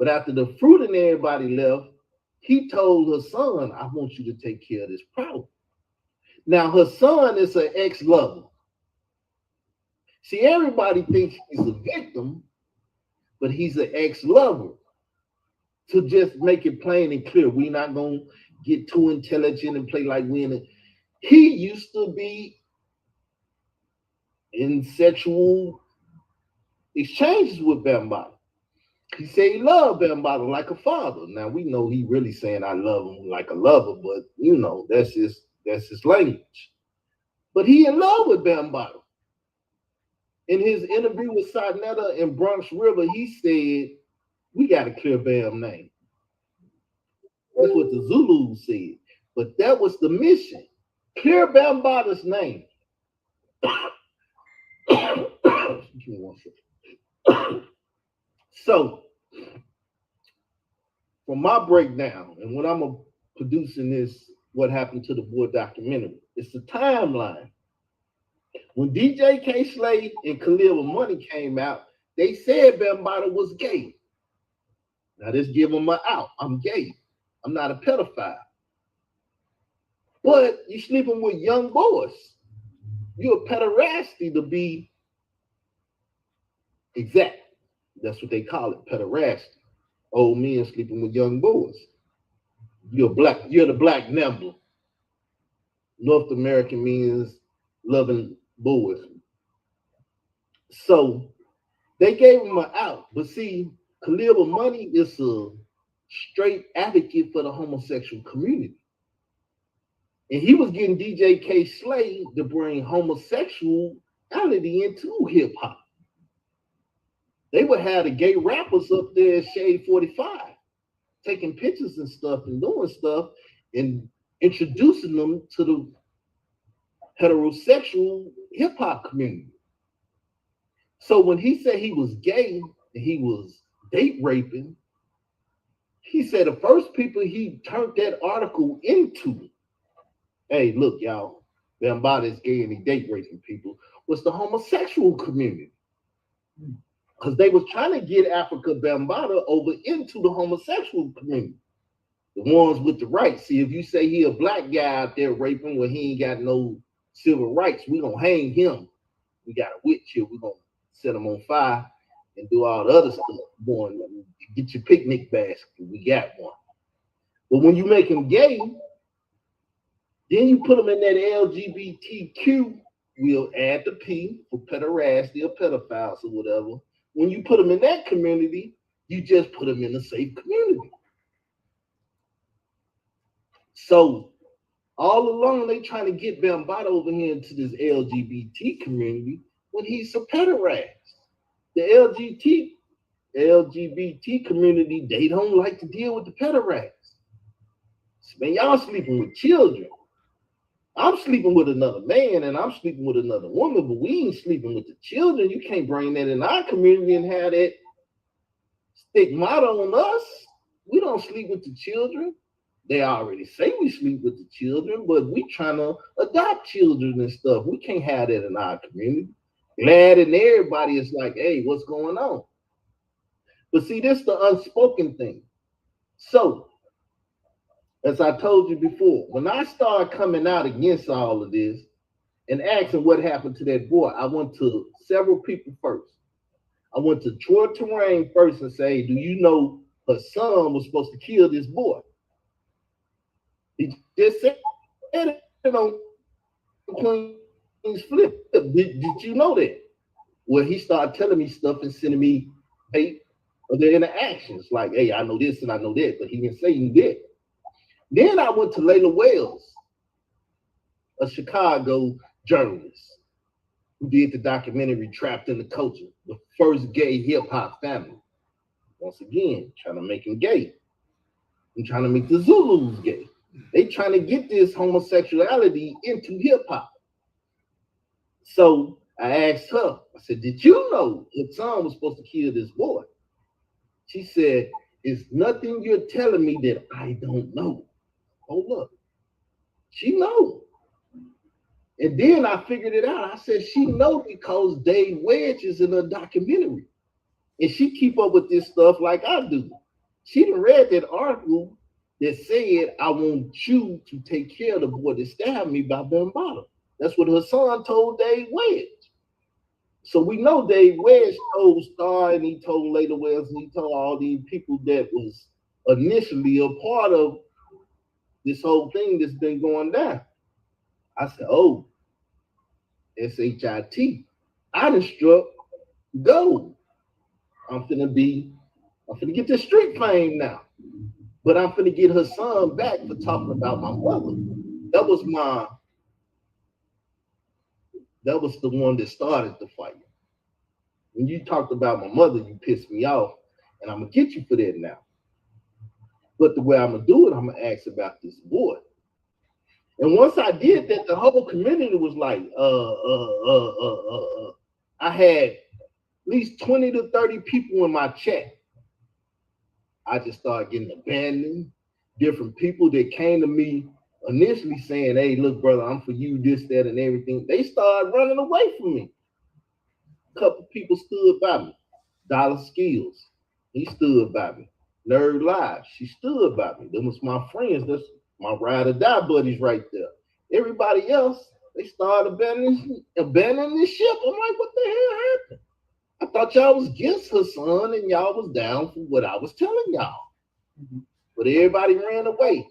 But after the fruit and everybody left, he told her son, I want you to take care of this problem. Now, her son is an ex-lover. See, everybody thinks he's a victim, but he's an ex-lover. To just make it plain and clear, we're not going to get too intelligent and play like we in it. He used to be in sexual exchanges with Bambaataa. He said he loved Bambaataa like a father. Now, we know he really saying I love him like a lover, but you know, that's his language. But he in love with Bambaataa. In his interview with Sarnetta in Bronx River, he said, we got to clear Bam's name. That's what the Zulus said. But that was the mission. Clear Bambaataa's name. So, for my breakdown, and when I'm producing this, What Happened to the Boy documentary, it's the timeline. When DJ K. Slade and Khalil Money came out, they said Bambaataa was gay. Now, this give him an out. I'm gay. I'm not a pedophile. But you're sleeping with young boys. You're a pederasty to be exact. That's what they call it, pederasty. Old men sleeping with young boys. You're the black Nembla. North American means loving boys. So they gave him an out. But see, Khalil Money is a straight advocate for the homosexual community. And he was getting DJ K. Slade to bring homosexuality into hip hop. They would have the gay rappers up there at Shade 45, taking pictures and stuff and doing stuff and introducing them to the heterosexual hip hop community. So when he said he was gay and he was date raping, he said the first people he turned that article into, hey, look, y'all, Bambaataa is gay and he date raping people, was the homosexual community. Because they was trying to get Africa Bambaataa over into the homosexual community. The ones with the rights. See, if you say he a black guy out there raping, well, he ain't got no civil rights, we gonna hang him. We got a witch here, we gonna set him on fire and do all the other stuff. Going, get your picnic basket, we got one. But when you make him gay, then you put him in that LGBTQ, we'll add the P for pederasty or pedophiles or whatever. When you put them in that community, you just put them in a safe community. So all along, they trying to get Bambaataa over here into this LGBT community when he's a pederast. The LGBT community, they don't like to deal with the pederasts. Man, y'all sleeping with children. I'm sleeping with another man and I'm sleeping with another woman, but we ain't sleeping with the children. You can't bring that in our community and have that stigmata on us. We don't sleep with the children. They already say we sleep with the children, but we trying to adopt children and stuff. We can't have that in our community. Glad and everybody is like, hey, what's going on? But see, this is the unspoken thing. So, as I told you before, when I started coming out against all of this and asking what happened to that boy, I went to several people first. I went to Troy Terrain first and say, do you know her son was supposed to kill this boy? He just said it on Queen's Flip. Did you know that? Well, he started telling me stuff and sending me other interactions like, hey, I know this and I know that, but he didn't say he did. Then I went to Layla Wells, a Chicago journalist who did the documentary Trapped in the Culture, the first gay hip hop family. Once again, trying to make him gay. I'm trying to make the Zulus gay. They trying to get this homosexuality into hip hop. So I asked her, I said, did you know your son was supposed to kill this boy? She said, it's nothing you're telling me that I don't know. Hold up. She know. And then I figured it out. I said, she know because Dave Wedge is in a documentary. And she keep up with this stuff like I do. She done read that article that said, I want you to take care of the boy that stabbed me by Bambaataa. That's what her son told Dave Wedge. So we know Dave Wedge told Star and he told Leda Wells and he told all these people that was initially a part of this whole thing that's been going down. I said, oh, SHIT. I done struck gold. I'm finna get this street fame now. But I'm finna get her son back for talking about my mother. That was the one that started the fight. When you talked about my mother, you pissed me off, and I'm gonna get you for that now. But the way I'm gonna do it, I'm gonna ask about this boy. And once I did that, the whole community was like, I had at least 20 to 30 people in my chat. I just started getting abandoned. Different people that came to me initially saying, hey, look, brother, I'm for you, this, that, and everything. They started running away from me. A couple people stood by me. Dollar Skills, he stood by me. Nerd Live, she stood by me. Them was my friends. That's my ride or die buddies right there. Everybody else, they started abandoning the ship. I'm like, what the hell happened? I thought y'all was against her son and y'all was down for what I was telling y'all. Mm-hmm. But everybody ran away.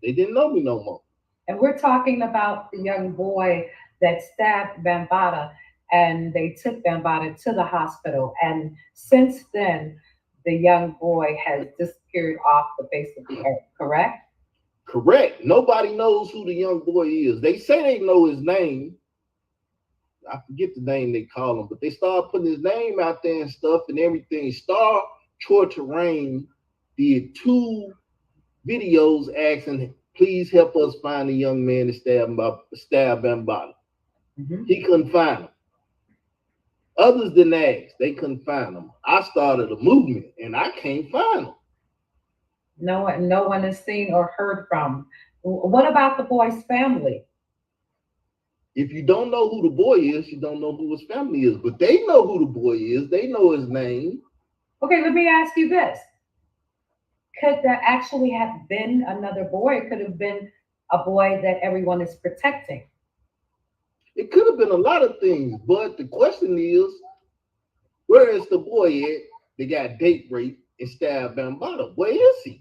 They didn't know me no more. And we're talking about the young boy that stabbed Bambaataa, and they took Bambaataa to the hospital. And since then, the young boy has disappeared off the face of the earth, correct? Correct. Nobody knows who the young boy is. They say they know his name. I forget the name they call him, but they started putting his name out there and stuff and everything. Star Troy Terrain did 2 videos asking, please help us find the young man that stabbed Bambaataa. Mm-hmm. He couldn't find him. Others didn't ask. They couldn't find him. I started a movement and I can't find him. No one has seen or heard from. What about the boy's family? If you don't know who the boy is, you don't know who his family is. But they know who the boy is. They know his name. Okay, let me ask you this. Could there actually have been another boy? It could have been a boy that everyone is protecting. It could have been a lot of things. But the question is, where is the boy at that got date raped and stabbed Bambaataa? Where is he?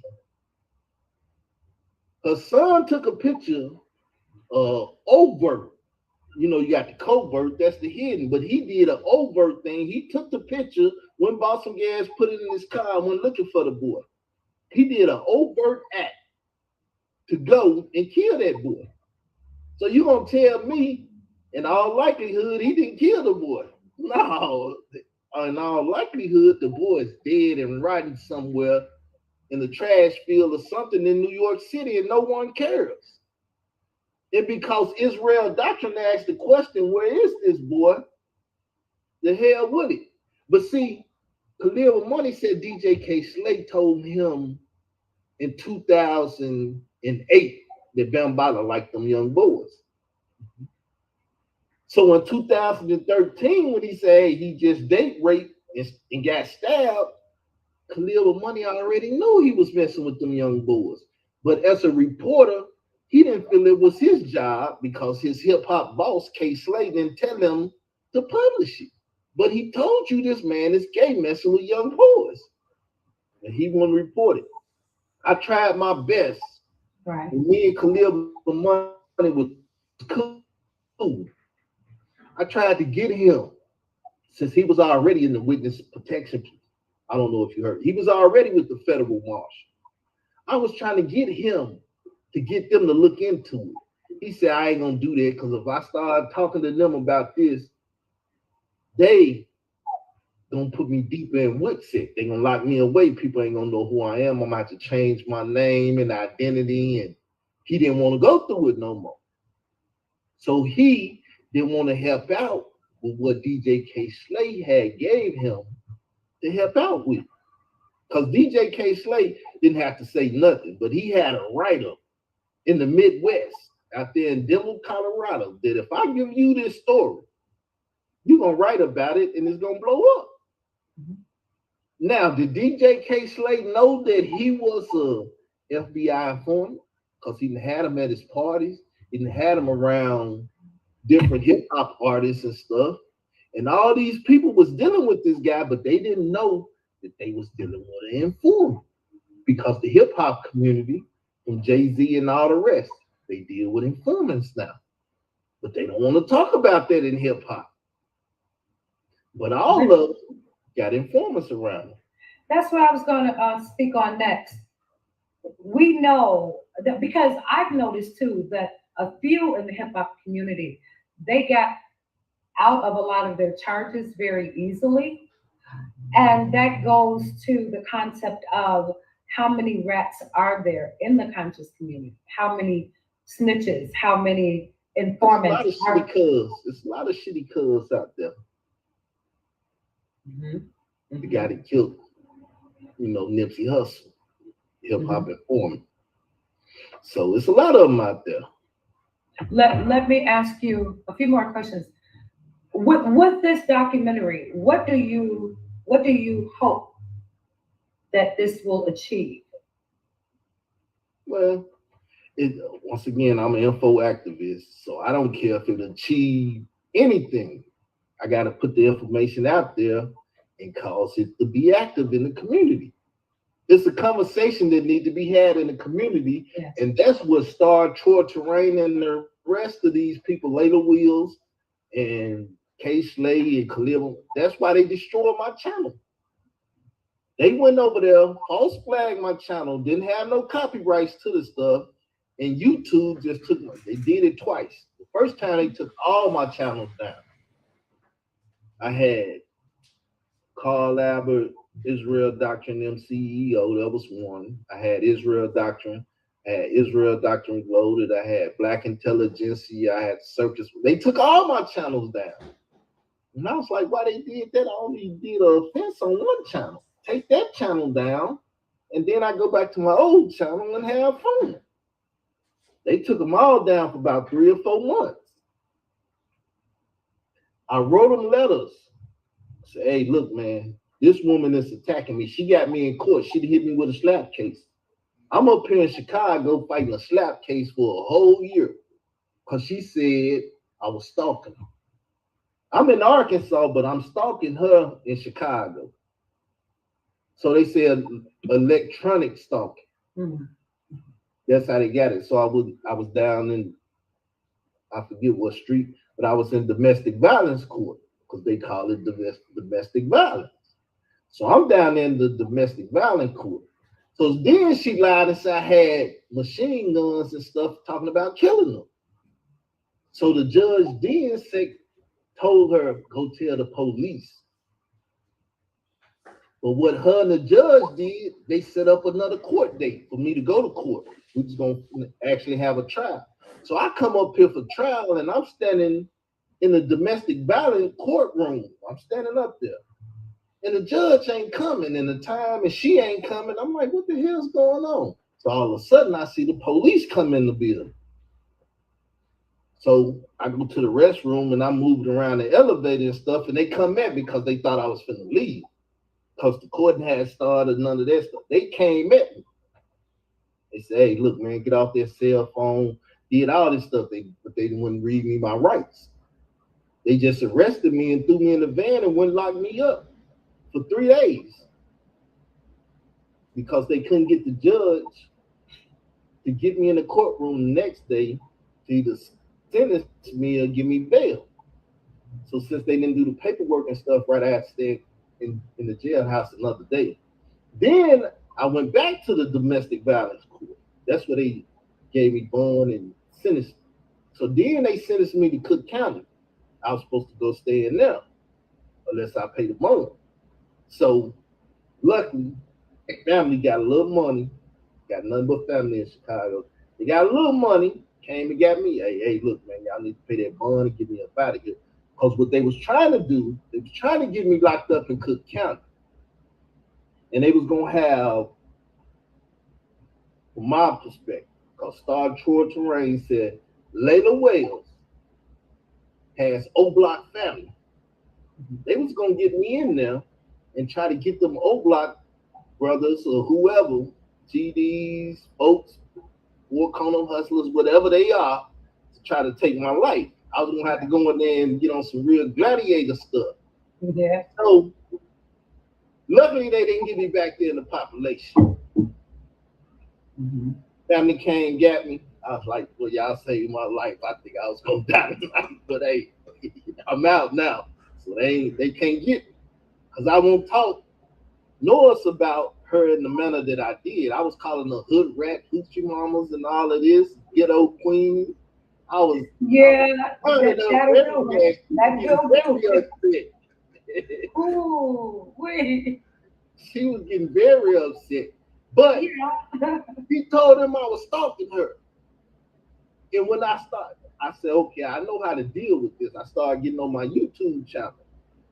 Her son took a picture overt. You know, you got the covert, that's the hidden, but he did an overt thing. He took the picture, went bought some gas, put it in his car, and went looking for the boy. He did an overt act to go and kill that boy. So you gonna tell me, in all likelihood, he didn't kill the boy? No. In all likelihood, the boy is dead and rotting somewhere in the trash field or something in New York City, and no one cares. And because Israel Doctrine asked the question, where is this boy? The hell with it. But see, Khalil Money said DJ K. Slay told him in 2008 that Bambaataa liked them young boys. So in 2013, when he said, hey, he just date raped and got stabbed, Khalil Money already knew he was messing with them young boys. But as a reporter, he didn't feel it was his job because his hip-hop boss, K. Slay, didn't tell him to publish it. But he told you this man is gay messing with young boys. And he wouldn't report it. I tried my best. Right. When me and Khalil Money was cool. I tried to get him, since he was already in the witness protection. I don't know if you heard. He was already with the federal marshal. I was trying to get him to get them to look into it. He said, I ain't gonna do that because if I start talking to them about this, they gonna put me deeper in Woodset. They gonna lock me away. People ain't gonna know who I am. I'm gonna have to change my name and identity. And he didn't want to go through it no more. So he didn't want to help out with what DJ K. Slay had gave him to help out with. Because DJ K. Slay didn't have to say nothing, but he had a write-up in the Midwest, out there in Denver, Colorado, that if I give you this story, you're going to write about it and it's going to blow up. Mm-hmm. Now, did DJ K. Slade know that he was a FBI informant? Because he didn't had him at his parties. He didn't had him around different hip hop artists and stuff. And all these people was dealing with this guy, but they didn't know that they was dealing with an informant. Because the hip hop community, from Jay-Z and all the rest, they deal with informants now. But they don't want to talk about that in hip hop. But all of them got informants around them. That's what I was going to speak on next. We know that because I've noticed too that a few in the hip hop community, they got out of a lot of their charges very easily. And that goes to the concept of how many rats are there in the conscious community? How many snitches? How many informants? It's a lot of shitty cuz out there. Mm-hmm. The guy that killed, Nipsey Hussle, hip hop informant. So it's a lot of them out there. Let me ask you a few more questions. With this documentary, what do you hope that this will achieve? Well, once again, I'm an info activist, so I don't care if it achieve anything. I got to put the information out there and cause it to be active in the community. It's a conversation that needs to be had in the community, yes. And that's what started Troy Terrain and the rest of these people, Layla Wheels and K. Slade and Khalil. That's why they destroyed my channel. They went over there, false flagged my channel, didn't have no copyrights to the stuff, and YouTube just took it. They did it twice. The first time they took all my channels down. I had Carl Albert, Israel Doctrine MCEO, that was one. I had Israel Doctrine. I had Israel Doctrine Loaded. I had Black Intelligentsia. I had Circus. They took all my channels down. And I was like, why they did that? I only did an offense on one channel. Take that channel down, and then I go back to my old channel and have fun. They took them all down for about 3 or 4 months. I wrote them letters. I said, hey, look, man, this woman is attacking me. She got me in court. She'd hit me with a slap case. I'm up here in Chicago fighting a slap case for a whole year because she said I was stalking her. I'm in Arkansas, but I'm stalking her in Chicago. So they said electronic stalking. Mm-hmm. That's how they got it. So I was down in, I forget what street, but I was in domestic violence court because they call it domestic violence. So I'm down in the domestic violence court. So then she lied and said I had machine guns and stuff talking about killing them. So the judge then told her, go tell the police. But what her and the judge did, they set up another court date for me to go to court. We was going to actually have a trial. So I come up here for trial and I'm standing in the domestic violence courtroom. I'm standing up there. And the judge ain't coming in the time and she ain't coming. I'm like, what the hell's going on? So all of a sudden I see the police come in the building. So I go to the restroom and I'm moving around the elevator and stuff and they come at me because they thought I was finna leave. Because the court hadn't started none of that stuff. They came at me. They said, hey, look, man, get off that cell phone. Did all this stuff, but they wouldn't read me my rights. They just arrested me and threw me in the van and wouldn't lock me up for 3 days. Because they couldn't get the judge to get me in the courtroom the next day to either sentence me or give me bail. So since they didn't do the paperwork and stuff right, I had to stay in the jailhouse another day. Then I went back to the domestic violence court. That's where they gave me bond and sentenced me. So then they sentenced me to Cook County. I was supposed to go stay in there unless I paid the money. So luckily, the family got a little money. Got nothing but family in Chicago. They got a little money, came and got me. Hey, look, man, y'all need to pay that bond and get me up out of here. Because what they was trying to do, they was trying to get me locked up in Cook County. And they was going to have, from my perspective, because Star Troy Terrain said, Layla Wales has O-Block family. They was going to get me in there and try to get them O-Block brothers or whoever, GDs, folks, War Condom hustlers, whatever they are, to try to take my life. I was gonna have to go in there and get on some real gladiator stuff. Yeah. So luckily they didn't get me back there in the population. Family came, got me. I was like, well, y'all saved my life. I think I was gonna die tonight, but hey, I'm out now. So they can't get me. Cause I won't talk noise about her in the manner that I did. I was calling her hood rat, hoochie mamas, and all of this, ghetto queen. I was Ooh, wait. She was getting very upset. But he told him I was stalking her. And when I started, I said, okay, I know how to deal with this. I started getting on my YouTube channel.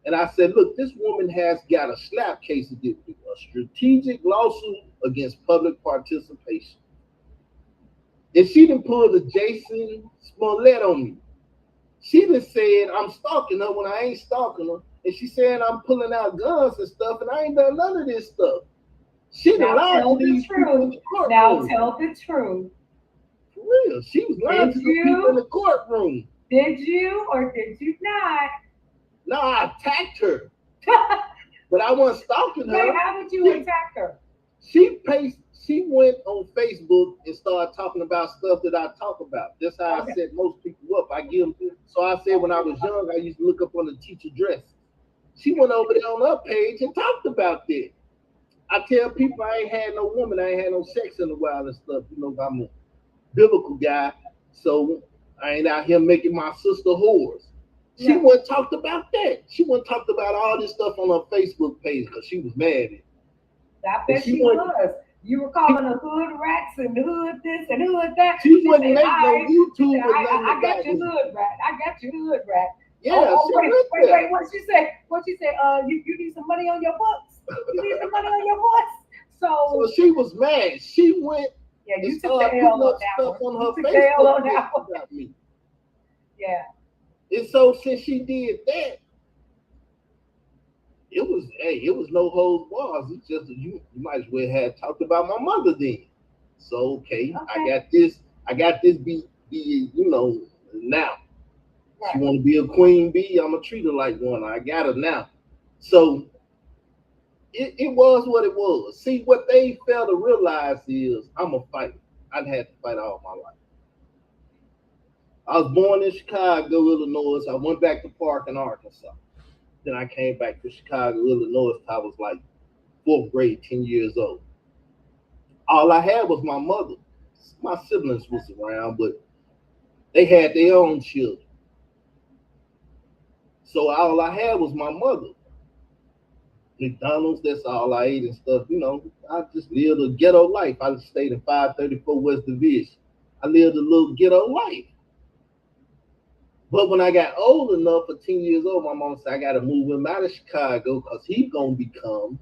And I said, look, this woman has got a slap case against me, a strategic lawsuit against public participation. And she done pulled a Jason Smollett on me. She done said I'm stalking her when I ain't stalking her. And she said I'm pulling out guns and stuff, and I ain't done none of this stuff. She done lied to these people in the courtroom. Now tell the truth. For real, she was lying to the people in the courtroom. Did you or did you not? No, I attacked her. But I wasn't stalking her. Wait, how did you attack her? She went on Facebook and started talking about stuff that I talk about. That's how I set most people up. I give them. So I said when I was young, I used to look up on the teacher dress. She went over there on her page and talked about that. I tell people I ain't had no woman, I ain't had no sex in a while and stuff. You know, I'm a biblical guy, so I ain't out here making my sister whores. She went talked about that. She went talked about all this stuff on her Facebook page because she was mad at it. I bet she was. You were calling her hood rats and hood this and hood that. She wouldn't make no YouTube. I got your hood rat. I got your hood rat. Yeah, wait. What she say? You need some money on your books. You need some money on your books. So she was mad. She went. Yeah, you took the L on that one. On her Facebook about me. Yeah. And so since she did that, it was no holds bars. It's just you might as well have talked about my mother then. So okay. I got this be now. Right. She want to be a queen bee, I'm gonna treat her like one. I got her now. So it was what it was. See, what they fail to realize is I'm a fighter. I've had to fight all my life. I was born in Chicago, Illinois. I went back to Park in Arkansas. Then I came back to Chicago, Illinois. I was like 4th grade, 10 years old. All I had was my mother. My siblings was around, but they had their own children. So all I had was my mother. McDonald's, that's all I ate and stuff. You know, I just lived a ghetto life. I stayed in 534 West Division. I lived a little ghetto life. But when I got old enough, for 10 years old, my mom said, I got to move him out of Chicago because he's going to become,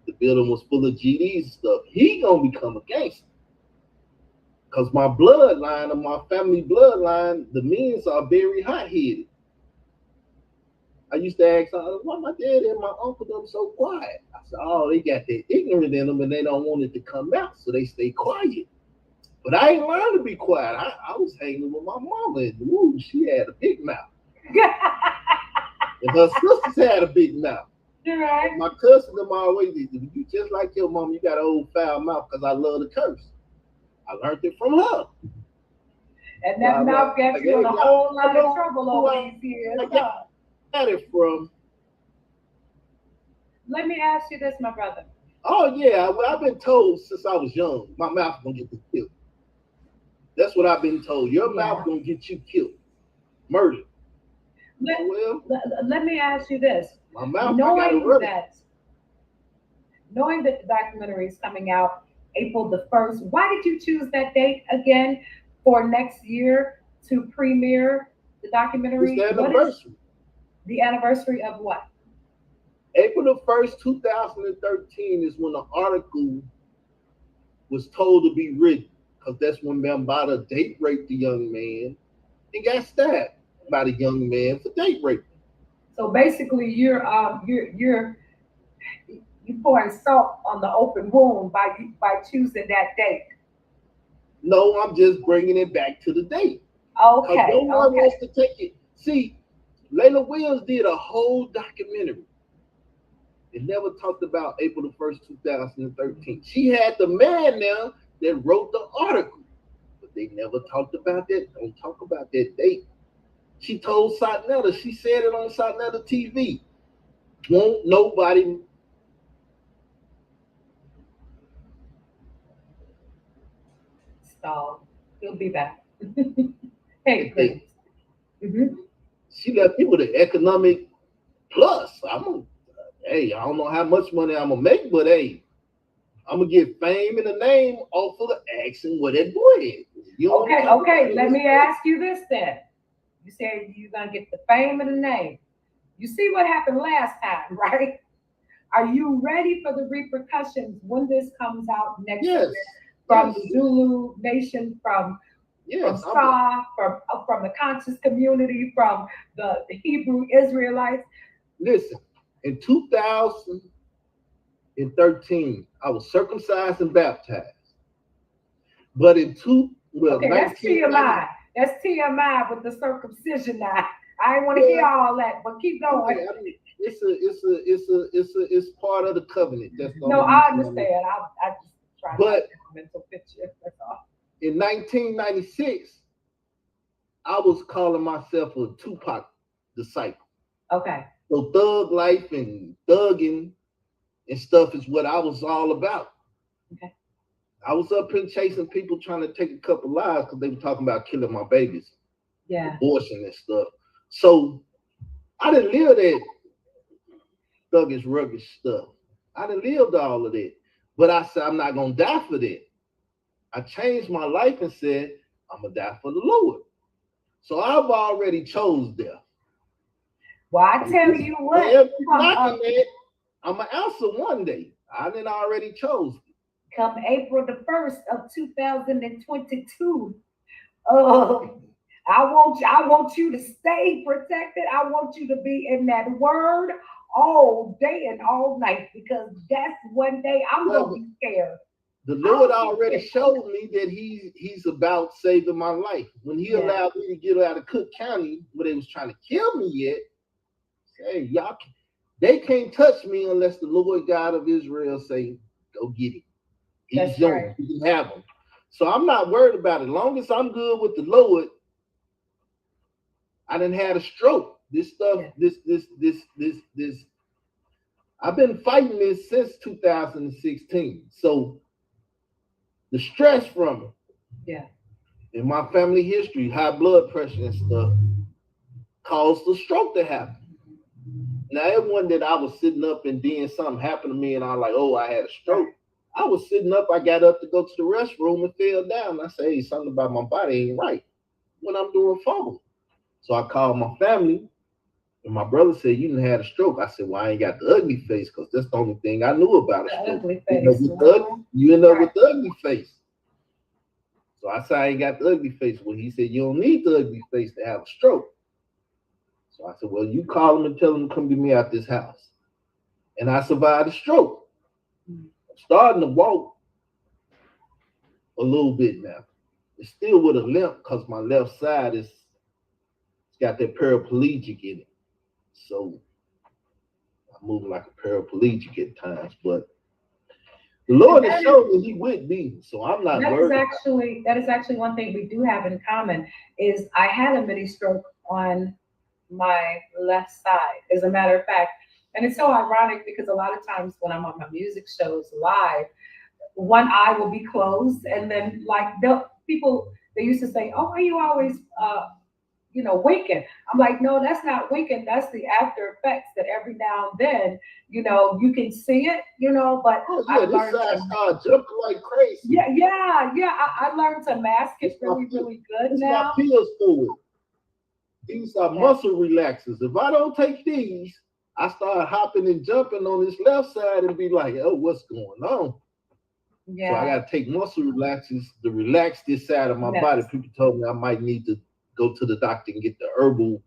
the building was full of GDs and stuff. He going to become a gangster. Because my bloodline and my family bloodline, the men are very hot-headed. I used to ask, why my dad and my uncle them so quiet? I said, oh, they got that ignorant in them and they don't want it to come out, so they stay quiet. But I ain't learned to be quiet. I was hanging with my mama, and ooh, she had a big mouth. And her sisters had a big mouth. Right. My cousin them always said, you just like your mom, you got an old foul mouth because I love to curse. I learned it from her. And that mouth got you in a whole lot of trouble over these years. I got it from. Let me ask you this, my brother. Oh yeah, well, I've been told since I was young, my mouth gonna get you killed. That's what I've been told. Your mouth gonna get you killed, murdered. Let me ask you this. My mouth, knowing that the documentary is coming out April the 1st, why did you choose that date again for next year to premiere the documentary? It's the anniversary. The anniversary of what? April the 1st, 2013 is when the article was told to be written, because that's when Bambaataa date raped the young man and got stabbed by the young man for date rape. So basically, you're You pouring salt on the open wound by choosing that date. No, I'm just bringing it back to the date. Because Okay, no one okay. wants to take it. See, Layla Williams did a whole documentary. It never talked about April the 1st, 2013. She had the man there that wrote the article, but they never talked about that. Don't talk about that date. She told Satnetta, she said it on Satnetta TV. Won't nobody. Stall. He'll be back. Hey, They, Chris. Mm-hmm. she left me with an economic plus. Hey, I don't know how much money I'm gonna make, but hey, I'm gonna get fame and a name off of the action where that boy is. You know Okay, okay. Let me ask you this then. You said you're gonna get the fame and the name. You see what happened last time, right? Are you ready for the repercussions when this comes out next Yes. year from Yes. the Zulu Nation, from Yes. Sa, from the conscious community, from the Hebrew Israelites? Listen, in 2013, I was circumcised and baptized. But in Okay, that's TMI. That's TMI with the circumcision now. I ain't want to hear all that, but keep going. I mean, it's part of the covenant. That's the No, only I reason understand. I just try to But- get a mental picture. That's all. In 1996, I was calling myself a Tupac disciple. Okay. So thug life and thugging and stuff is what I was all about. Okay. I was up here chasing people trying to take a couple lives because they were talking about killing my babies, Yeah. abortion and stuff. So I didn't live that thuggish, ruggish stuff. I done lived all of that. But I said, I'm not going to die for that. I changed my life and said, I'm going to die for the Lord. So I've already chose death. Well, I tell you what. Wherever you knocking at, I'm going to answer one day. I done already chose. Come April the 1st of 2022, I want you to stay protected. I want you to be in that word all day and all night, because that's one day I'm gonna be scared. The Lord already showed me that he's about saving my life. When he allowed me to get out of Cook County where they was trying to kill me yet, hey, y'all, they can't touch me unless the Lord God of Israel say, go get him. He's young. Right. You can have him. So I'm not worried about it. As long as I'm good with the Lord, I done had a stroke. This stuff, this. I've been fighting this since 2016. So the stress from it, in my family history, high blood pressure and stuff, caused the stroke to happen. Now, it wasn't that I was sitting up and then something happened to me and I was like, oh, I had a stroke. I was sitting up, I got up to go to the restroom and fell down. I said, hey, something about my body ain't right when I'm doing phone. So I called my family, and my brother said, you done had a stroke. I said, well, I ain't got the ugly face, because that's the only thing I knew about a stroke. Ugly face. You end up with the ugly face. So I said, I ain't got the ugly face. Well, he said, you don't need the ugly face to have a stroke. So I said, well, you call him and tell him to come get me out this house. And I survived a stroke. I'm starting to walk a little bit now. It's still with a limp because my left side it's got that paraplegic in it. So I move like a paraplegic at times, but the Lord has shown me he with me, so I'm not worried. That is actually one thing we do have in common is I had a mini stroke on my left side, as a matter of fact. And it's so ironic because a lot of times when I'm on my music shows live, one eye will be closed, and then like they used to say, oh, are you always winking? I'm like, no, that's not winking. That's the after effects that every now and then, you can see it, but I learned this side jumping like crazy. Yeah. I learned to mask it really good now. My pills for it. These are muscle relaxers. If I don't take these, I start hopping and jumping on this left side and be like, oh, what's going on? Yeah. So I got to take muscle relaxers to relax this side of my body. People told me I might need to go to the doctor and get the herbal,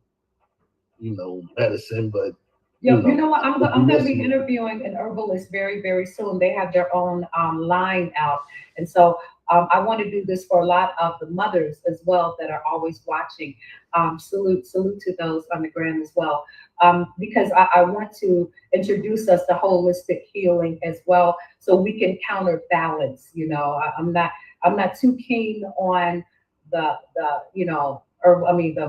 medicine, but You know what? I'm going to be messing with interviewing an herbalist very, very soon. They have their own line out. And so I want to do this for a lot of the mothers as well that are always watching. Salute to those on the gram as well. Because I want to introduce us to holistic healing as well, so we can counterbalance. I'm not too keen on the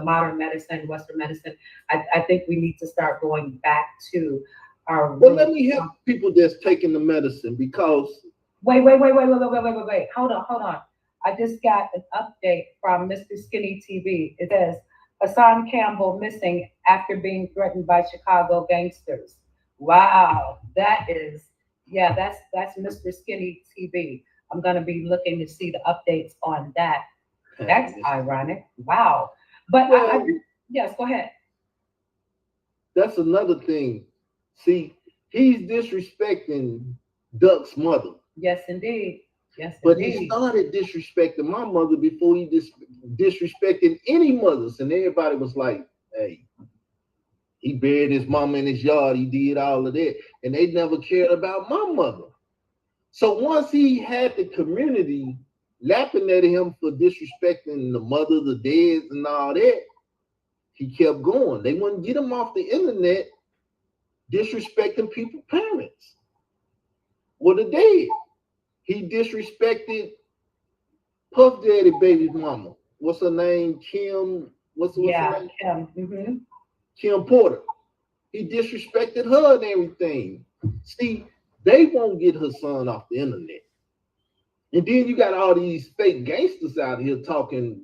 modern medicine, Western medicine. I think we need to start going back to our Well, roots. let me help people that's taking the medicine because Wait. Hold on. I just got an update from Mr. Skinny TV. It says Hassan Campbell missing after being threatened by Chicago gangsters. Wow, that's Mr. Skinny TV. I'm gonna be looking to see the updates on that. That's ironic. Wow. But well, yes, go ahead. that's another thing. See, he's disrespecting Duck's mother. Yes, indeed. But he started disrespecting my mother before he disrespected any mothers. And everybody was like, hey, he buried his mama in his yard. He did all of that. And they never cared about my mother. So once he had the community laughing at him for disrespecting the mother, the dead, and all that, he kept going. They wouldn't get him off the internet disrespecting people's parents or the dead. He disrespected Puff Daddy baby's mama. What's her name? Kim. What's her name? Kim. Mm-hmm. Kim Porter. He disrespected her and everything. See, they won't get her son off the internet. And then you got all these fake gangsters out here talking,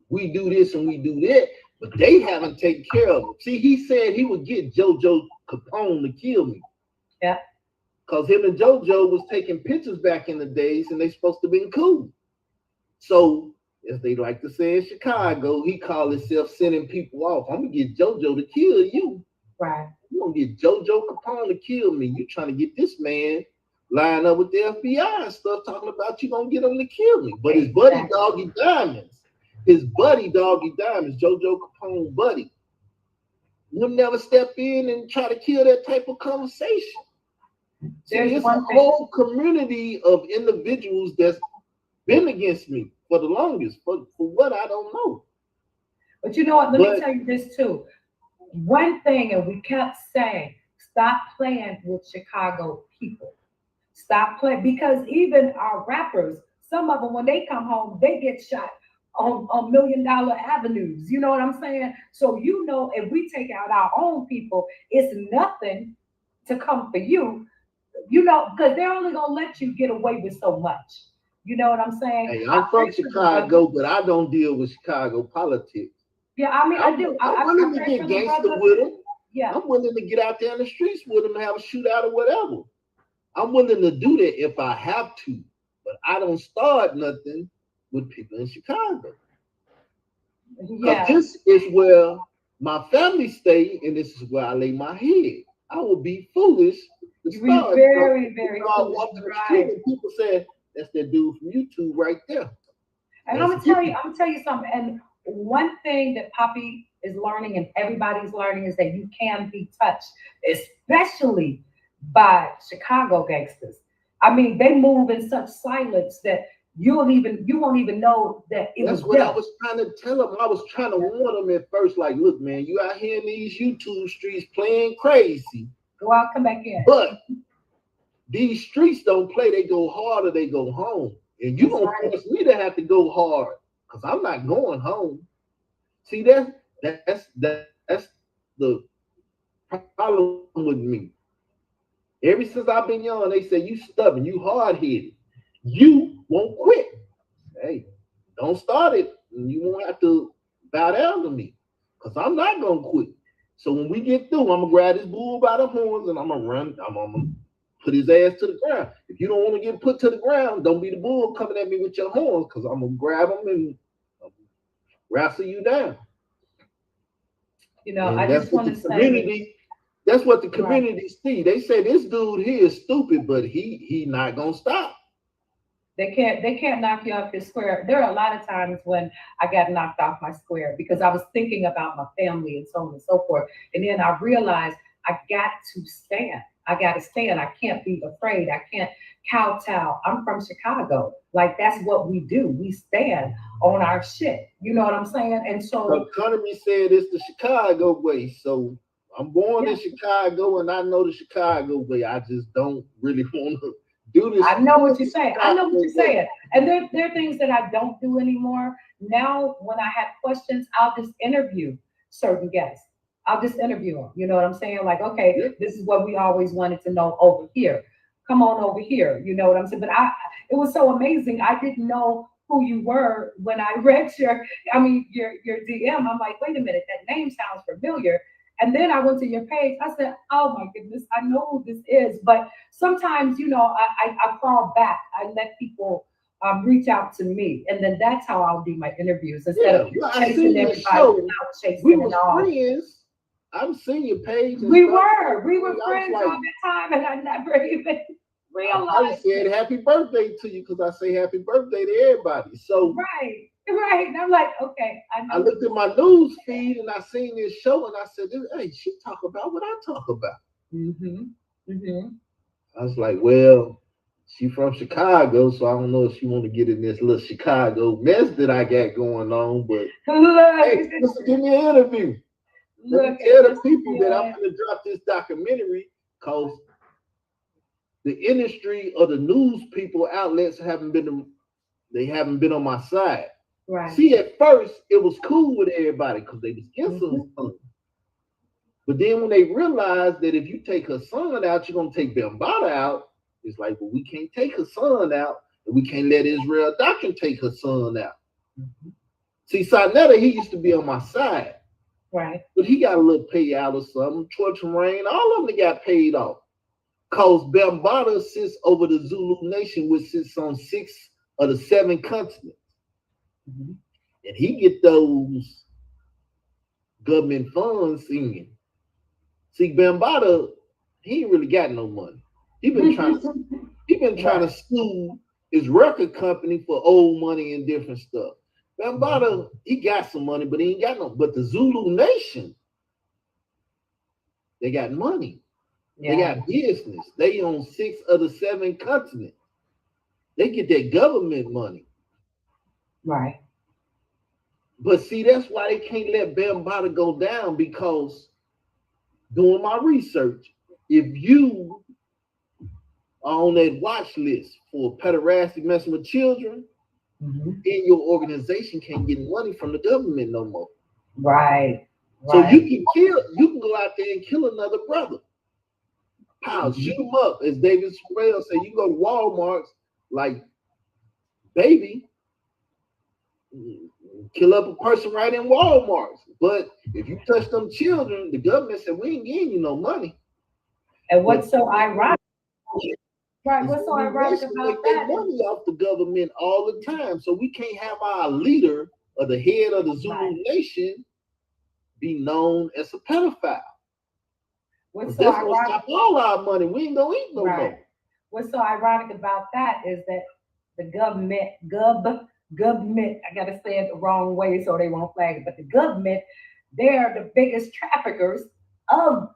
we do this and we do that, but they haven't taken care of him. See, he said he would get JoJo Capone to kill me. Yeah. Because him and JoJo was taking pictures back in the days and they supposed to be cool. So, as they like to say in Chicago, he called himself sending people off. I'm going to get JoJo to kill you. Right. You're going to get JoJo Capone to kill me. You're trying to get this man lined up with the FBI and stuff, talking about you going to get him to kill me. But his buddy, Doggy Diamonds, JoJo Capone buddy, would never step in and try to kill that type of conversation. There's a whole community of individuals that's been against me for the longest, for what I don't know. But you know what? Let me tell you this too. One thing, and we kept saying, stop playing with Chicago people. Stop playing, because even our rappers, some of them, when they come home, they get shot on $1 million avenues. You know what I'm saying? So if we take out our own people, it's nothing to come for you. Because they're only gonna let you get away with so much. You know what I'm saying? Hey, I'm from Chicago, but I don't deal with Chicago politics. Yeah, I mean, I do. I'm willing to get gangster with them. Yeah. I'm willing to get out there in the streets with them and have a shootout or whatever. I'm willing to do that if I have to, but I don't start nothing with people in Chicago. Because this is where my family stay, and this is where I lay my head. I would be foolish to start. Very, very foolish. And people say, that's that dude from YouTube right there. And I'm gonna tell you something. And one thing that Poppy is learning and everybody's learning is that you can be touched, especially by Chicago gangsters. I mean, they move in such silence that you won't even know that it was. That's what I was trying to tell them. I was trying to warn them at first, like, look, man, you out here in these YouTube streets playing crazy. Go out, come back in. But these streets don't play, they go hard or they go home. And you don't force me to have to go hard, because I'm not going home. See, that's the problem with me. Ever since I've been young, they say you stubborn, you hard-headed, you won't quit. Hey, don't start it, and you won't have to bow down to me, because I'm not gonna quit. So when we get through, I'm gonna grab this bull by the horns and I'm gonna put his ass to the ground. If you don't want to get put to the ground, don't be the bull coming at me with your horns, because I'm gonna grab him and wrestle you down. I just want to say, that's what the community see. They say this dude here is stupid, but he not gonna stop. They can't knock you off your square. There are a lot of times when I got knocked off my square because I was thinking about my family and so on and so forth. And then I realized I got to stand. I got to stand. I can't be afraid. I can't kowtow. I'm from Chicago. Like, that's what we do. We stand on our shit. You know what I'm saying? And so, Economy said it's the Chicago way. So I'm born in Chicago and I know the Chicago way. I just don't really want to do this. I know what you're saying. I know what you're saying. And there are things that I don't do anymore. Now, when I have questions, I'll just interview certain guests. I'll just interview them. You know what I'm saying? Like, okay, this is what we always wanted to know over here. Come on over here. You know what I'm saying? But it was so amazing. I didn't know who you were when I read your DM. I'm like, wait a minute, that name sounds familiar. And then I went to your page. I said, oh my goodness, I know who this is. But sometimes, I fall back. I let people reach out to me. And then that's how I'll do my interviews instead of chasing everybody without chasing we were all. friends. I'm seeing your page. We were friends all the time, and I never even realized. I said happy birthday to you because I say happy birthday to everybody. So right. And I'm like, okay. I looked at my news feed and I seen this show and I said, hey, she talk about what I talk about. I was like, well, she from Chicago, so I don't know if she want to get in this little Chicago mess that I got going on. But hey, listen, give me an interview. Let me tell the people that I'm going to drop this documentary because the industry or the news people outlets haven't been on my side. Right. See, at first it was cool with everybody because they was against us. But then when they realized that if you take her son out, you're gonna take Bambaataa out. It's like, well, we can't take her son out, and we can't let Israel Doctrine take her son out. See, Sarnetta, he used to be on my side. Right. But he got a little payout or something. Torture Rain, all of them got paid off. Because Bambaataa sits over the Zulu Nation, which sits on 6 of the 7 continents. And he get those government funds in. See, Bambaataa, he ain't really got no money. He been trying to sue his record company for old money and different stuff. Bambaataa, he got some money, but he ain't got no. But the Zulu Nation, they got money. They got business. They own 6 of the 7 continents. They get their government money. Right. But see, that's why they can't let Bambaataa go down, because doing my research, if you are on that watch list for pederasty, messing with children, then your organization can't get money from the government no more. Right. So you can go out there and kill another brother. Pow, shoot him up. As David Swell said, you go to Walmart, like, baby, kill up a person right in Walmart. But if you touch them children, the government said, we ain't giving you no money. And what's so ironic? Right, what's so ironic about that? They money off the government all the time. So we can't have our leader or the head of the Zulu Nation be known as a pedophile. What's so ironic? Stop all our money. We ain't gonna eat no more. What's so ironic about that is that the government, I gotta say it the wrong way so they won't flag it, but the government, they're the biggest traffickers of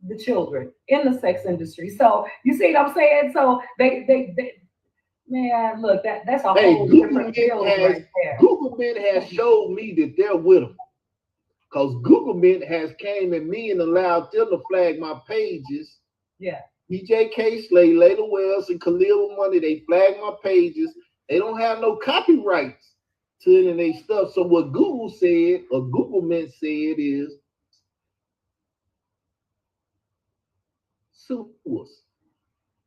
the children in the sex industry. So you see what I'm saying? So they man, look, that's a whole different deal right there. Government has showed me that they're with them. Because Government has came at me and allowed them to flag my pages. Yeah. PJK Slay, Layla Wells, and Khalil Money, they flag my pages. They don't have no copyrights to any of their stuff. So what Google said, or Government said, is sue us.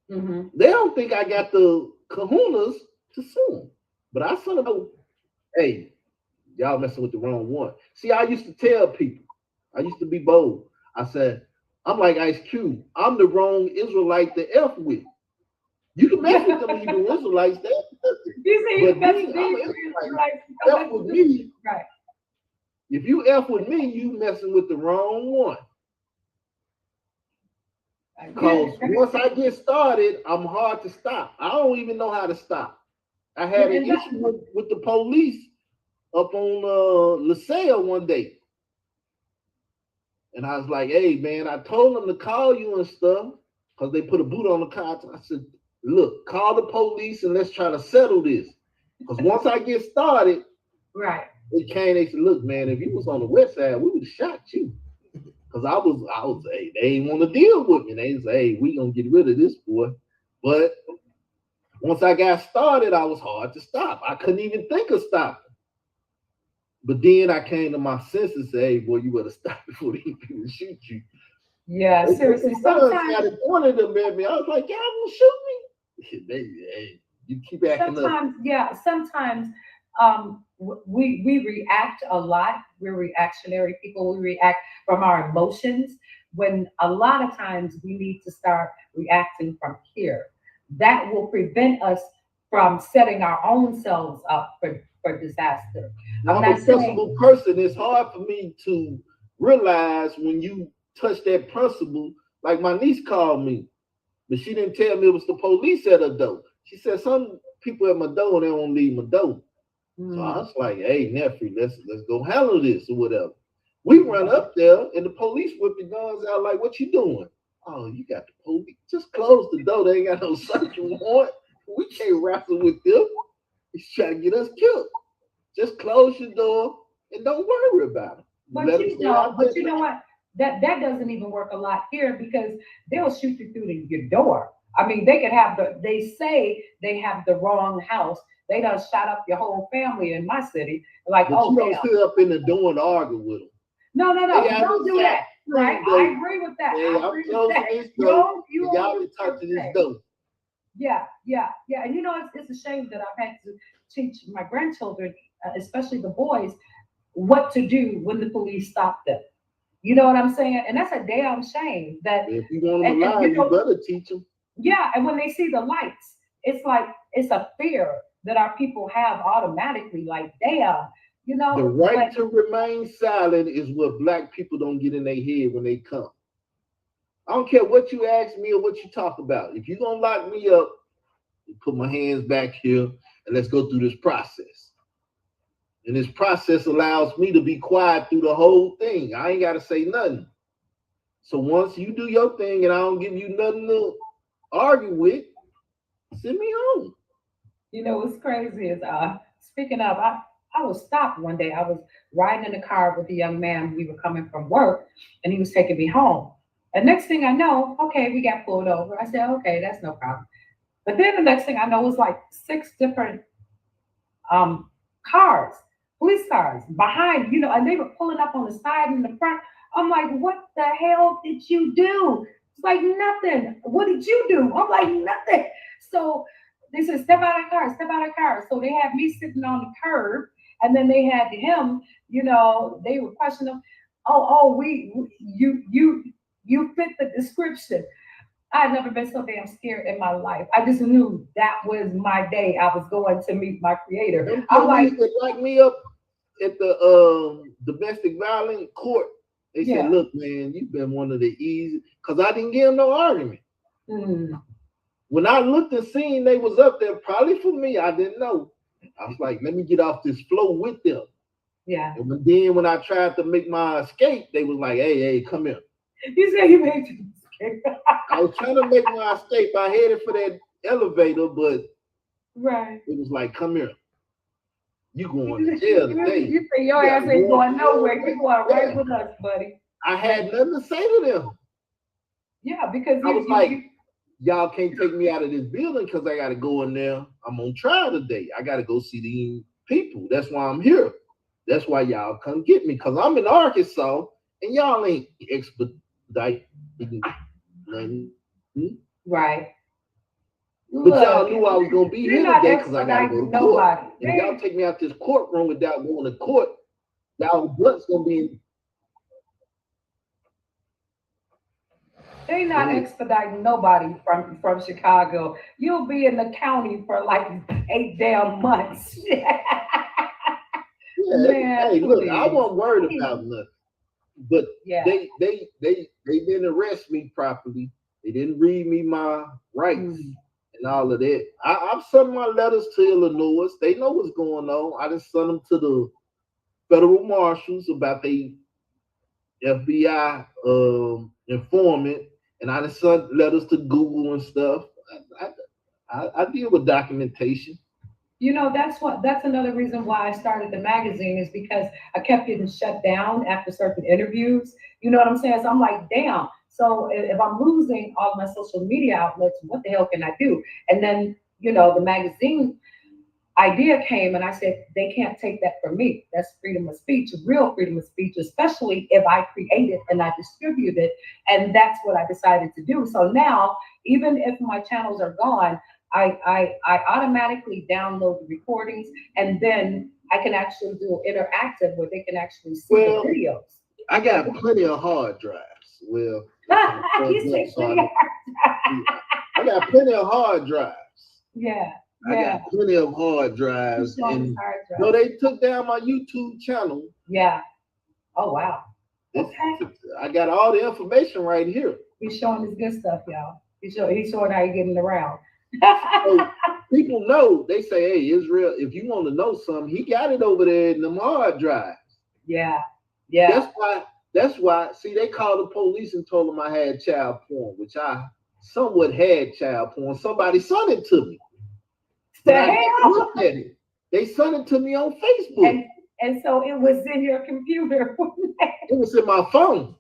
They don't think I got the kahunas to sue them. But I sort of know, hey, y'all messing with the wrong one. See, I used to tell people, I used to be bold. I said, I'm like Ice Cube. I'm the wrong Israelite to F with. You can mess with them Hebrew Israelites. You see, but F with me. Right. If you F with me, you messing with the wrong one. Because once I get started, I'm hard to stop. I don't even know how to stop. I had an issue with the police up on LaSalle one day. And I was like, hey, man, I told them to call you and stuff because they put a boot on the car. I said, look, call the police and let's try to settle this. Because once I get started, Right. they said, look, man, if you was on the west side, we would have shot you. Because I was, hey, they didn't want to deal with me. They said, hey, we going to get rid of this boy. But once I got started, I was hard to stop. I couldn't even think of stopping. But then I came to my senses and said, hey, boy, you better stop before these people shoot you. Yeah, seriously. Sometimes one of them at me. I was like, y'all gonna shoot me? Hey, you keep acting up. Sometimes we react a lot. We're reactionary people. We react from our emotions when a lot of times we need to start reacting from here. That will prevent us from setting our own selves up for disaster. I'm a principled person. It's hard for me to realize when you touch that principle. Like my niece called me, but she didn't tell me it was the police at her door. She said some people at my door, they don't leave my door. So I was like, hey, nephew, let's go handle this or whatever. We run up there and the police whip the guns out like, what you doing? Oh, you got the police. Just close the door. They ain't got no search warrant. We can't wrestle with them. He's trying to get us killed. Just close your door and don't worry about it. But you know what? That doesn't even work a lot here because they'll shoot you through your door. I mean, they say they have the wrong house. They done shot up your whole family in my city. Like, but you don't sit up in the door and argue with them. No, don't do that. Right? I agree with that. Hey, I'm closing this door. Y'all can talk to this door. Yeah. And you know, it's a shame that I've had to teach my grandchildren, especially the boys, what to do when the police stop them. You know what I'm saying? And that's a damn shame. That if you want them alive, you better teach them. Yeah, and when they see the lights, it's like it's a fear that our people have automatically. Like, damn, you know. The right to remain silent is what black people don't get in their head when they come. I don't care what you ask me or what you talk about. If you're gonna lock me up, put my hands back here and let's go through this process. And this process allows me to be quiet through the whole thing. I ain't got to say nothing. So once you do your thing and I don't give you nothing to argue with, send me home. You know what's crazy is, speaking of, I was stopped one day. I was riding in the car with a young man. We were coming from work and he was taking me home. And next thing I know, okay, we got pulled over. I said, okay, that's no problem. But then the next thing I know was like 6 different cars. Police cars behind, you know, and they were pulling up on the side and the front. I'm like, what the hell did you do? It's like, nothing. What did you do? I'm like, nothing. So they said, step out of the car, step out of the car. So they had me sitting on the curb, and then they had him, you know, they were questioning him. You fit the description. I've never been so damn scared in my life. I just knew that was my day. I was going to meet my creator. I'm like, lock me up at the domestic violence court. They said, look, man, you've been one of the easy, because I didn't give them no argument. When I looked and seen they was up there, probably for me, I didn't know. I was like, let me get off this floor with them. Yeah. And then when I tried to make my escape, they was like, hey, come here. You said you made your escape. I was trying to make my escape. I headed for that elevator, but right. It was like, come here. You going to jail today. You say your ass ain't going nowhere. You going right with us, buddy. I had nothing to say to them. Yeah, because I was like, y'all can't take me out of this building because I got to go in there. I'm on trial today. I got to go see these people. That's why I'm here. That's why y'all come get me, because I'm in Arkansas and y'all ain't expedite nothing. Right. But y'all knew I was going to be here today because I got to go to court. And y'all take me out this courtroom without going to court, y'all blood's going to be. They not expediting nobody from Chicago. You'll be in the county for like 8 damn months. Yeah, man, hey, look, I wasn't worried about nothing. But they didn't arrest me properly. They didn't read me my rights and all of that. I've sent my letters to Illinois. They know what's going on. I just sent them to the federal marshals about they FBI informant, and I just sent letters to Google and stuff. I deal with documentation. You know, that's another reason why I started the magazine is because I kept getting shut down after certain interviews. You know what I'm saying? So I'm like, damn. So if I'm losing all my social media outlets, what the hell can I do? And then, the magazine idea came and I said, they can't take that from me. That's freedom of speech, real freedom of speech, especially if I create it and I distribute it. And that's what I decided to do. So now, even if my channels are gone, I automatically download the recordings and then I can actually do interactive where they can actually see Well, the videos. I got plenty of hard drives. Well, You say plenty of I got plenty of hard drives. Yeah. I got plenty of hard drives. And no, they took down my YouTube channel. Yeah. Oh wow. Okay. I got all the information right here. He's showing his good stuff, y'all. He's showing how you're getting around. So people know, they say, hey, Israel, if you want to know something, he got it over there in them hard drives. Yeah. Yeah. That's why, see, they called the police and told them I had child porn, which I somewhat had child porn. Somebody sent it to me. I looked at it. They sent it to me on Facebook. And so it was in your computer. It was in my phone.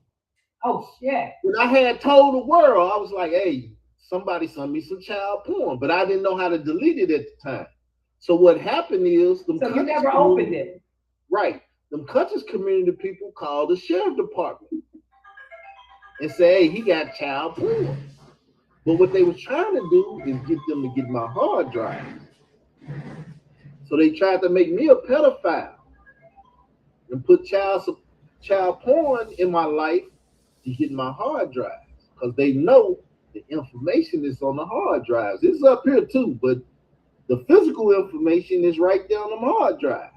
Oh shit. When I had told the world, I was like, hey, somebody sent me some child porn, but I didn't know how to delete it at the time. So what happened is so you never opened it. Right. Them conscious community people called the sheriff department and say, hey, he got child porn. But what they was trying to do is get them to get my hard drive. So they tried to make me a pedophile and put child porn in my life to get my hard drives, because they know the information is on the hard drives. It's up here too, but the physical information is right there on the hard drive.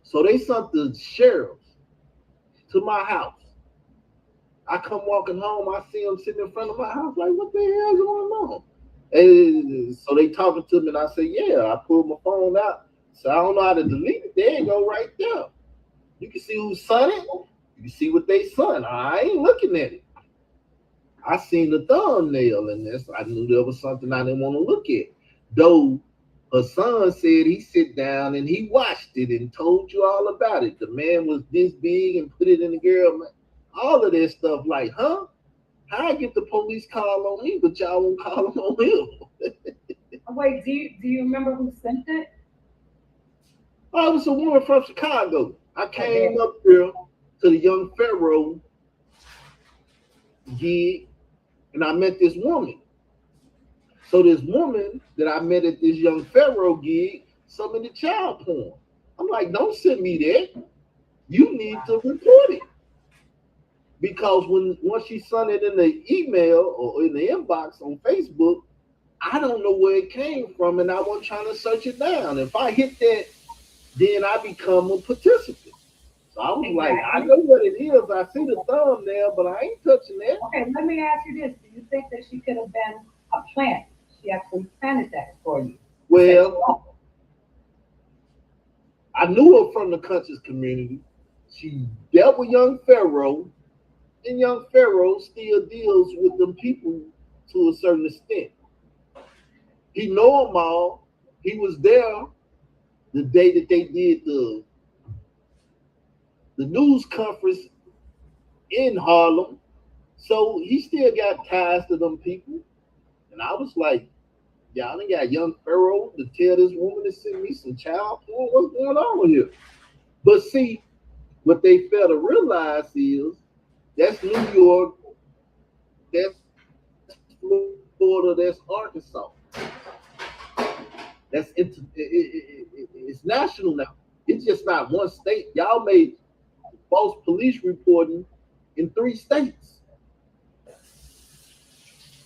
So they sent the sheriffs to my house. I come walking home, I see them sitting in front of my house, like, what the hell is going on? And so they talking to me, and I say, yeah, I pulled my phone out. So I don't know how to delete it. There you go, right there. You can see who son it. You can see what they son. I ain't looking at it. I seen the thumbnail in this. I knew there was something I didn't want to look at. Though her son said he sit down and he watched it and told you all about it. The man was this big and put it in the girl. All of that stuff, like, huh? How I get the police call on me, but y'all won't call them on him? Wait, do you remember who sent it? Oh, it was a woman from Chicago. I came up here to the Young Pharaoh gig, and I met this woman. So this woman that I met at this Young Pharaoh gig sent me the child porn. I'm like, don't send me that. You need to report it. Because once she sent it in the email or in the inbox on Facebook, I don't know where it came from, and I wasn't trying to search it down. If I hit that, then I become a participant. So I was like, I know what it is. I see the thumbnail, but I ain't touching that. Okay, let me ask you this. Do you think that she could have been a plant? She actually planted that for you. Well, I knew her from the conscious community. She dealt with Young Pharaoh, and Young Pharaoh still deals with them people to a certain extent. He know them all. He was there the day that they did the news conference in Harlem. So he still got ties to them people. And I was like, y'all ain't got Young Pharaoh to tell this woman to send me some child porn? What's going on here? But see, what they fail to realize is that's New York, that's Florida, that's Arkansas. It's national now. It's just not one state. Y'all made false police reporting in 3 states.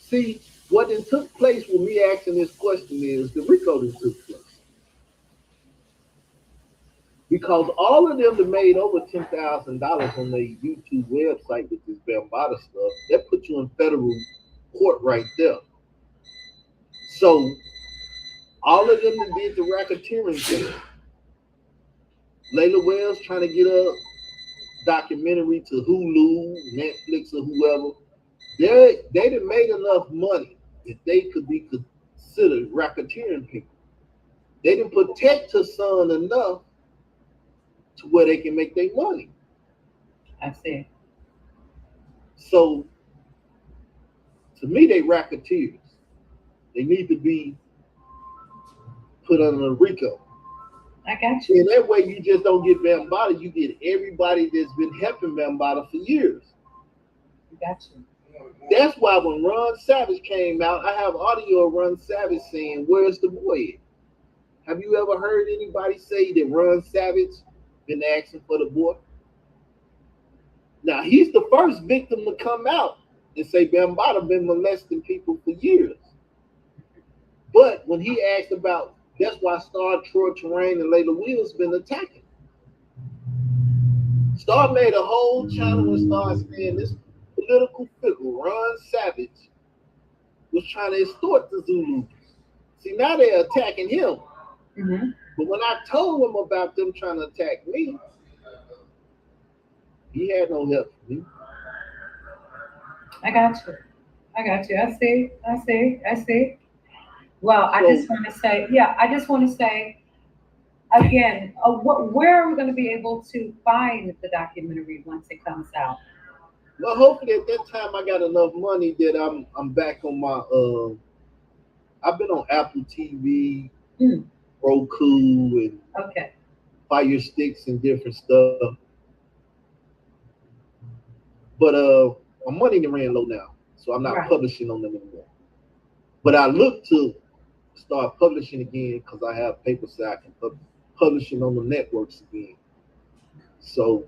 See, what then took place with me asking this question is the RICO that took place. Because all of them that made over $10,000 on their YouTube website with this Bambata stuff, that put you in federal court right there. So all of them that did the racketeering thing, Layla Wells trying to get up documentary to Hulu, Netflix, or whoever. They done made enough money that they could be considered racketeering people. They didn't protect her son enough to where they can make their money. I see. So to me, they racketeers. They need to be put under RICO. I got you. And that way you just don't get Bambaataa, you get everybody that's been helping Bambaataa for years. I got you. That's why when Ron Savage came out, I have audio of Ron Savage saying, "Where's the boy at?" Have you ever heard anybody say that Ron Savage been asking for the boy? Now he's the first victim to come out and say Bambaataa been molesting people for years. But when he asked about, that's why Star, Troy Terrain, and Layla Wills been attacking. Star made a whole channel and started saying this political figure, Ron Savage, was trying to extort the Zulus. See, now they're attacking him. Mm-hmm. But when I told him about them trying to attack me, he had no help for me. I got you. I got you. I see. I see. I see. Well, I just want to say, yeah, I just want to say again, where are we going to be able to find the documentary once it comes out? Well, hopefully at that time I got enough money that I'm back on my I've been on Apple TV, Roku, and Okay. Fire Sticks and different stuff. But my money ran low now, so I'm not Right. publishing on them anymore. But I look to start publishing again because I have paper so I can publishing on the networks again. So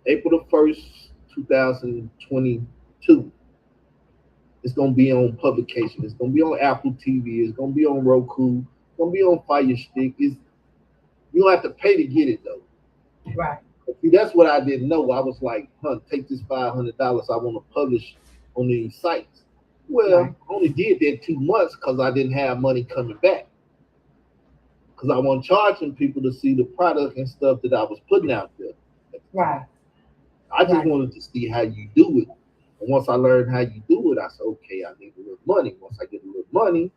April the 1st, 2022, it's gonna be on publication. It's gonna be on Apple TV. It's gonna be on Roku. It's gonna be on Fire Stick. You don't have to pay to get it though. Right. See, that's what I didn't know. I was like, take this $500. I want to publish on these sites. Well, Right. I only did that 2 months because I didn't have money coming back. Because I wasn't charging people to see the product and stuff that I was putting out there. Right. I just Right. wanted to see how you do it. And once I learned how you do it, I said, okay, I need a little money. Once I get a little money,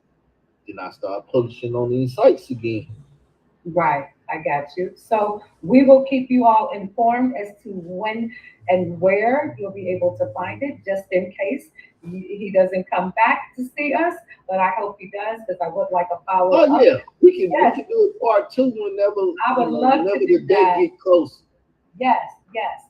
then I start publishing on these sites again. Right, I got you. So we will keep you all informed as to when and where you'll be able to find it, just in case he doesn't come back to see us. But I hope he does, because I would like a follow up. Oh yeah, we can Yes. do a part 2 whenever I would love to whenever do the date that. get close. Yes, yes.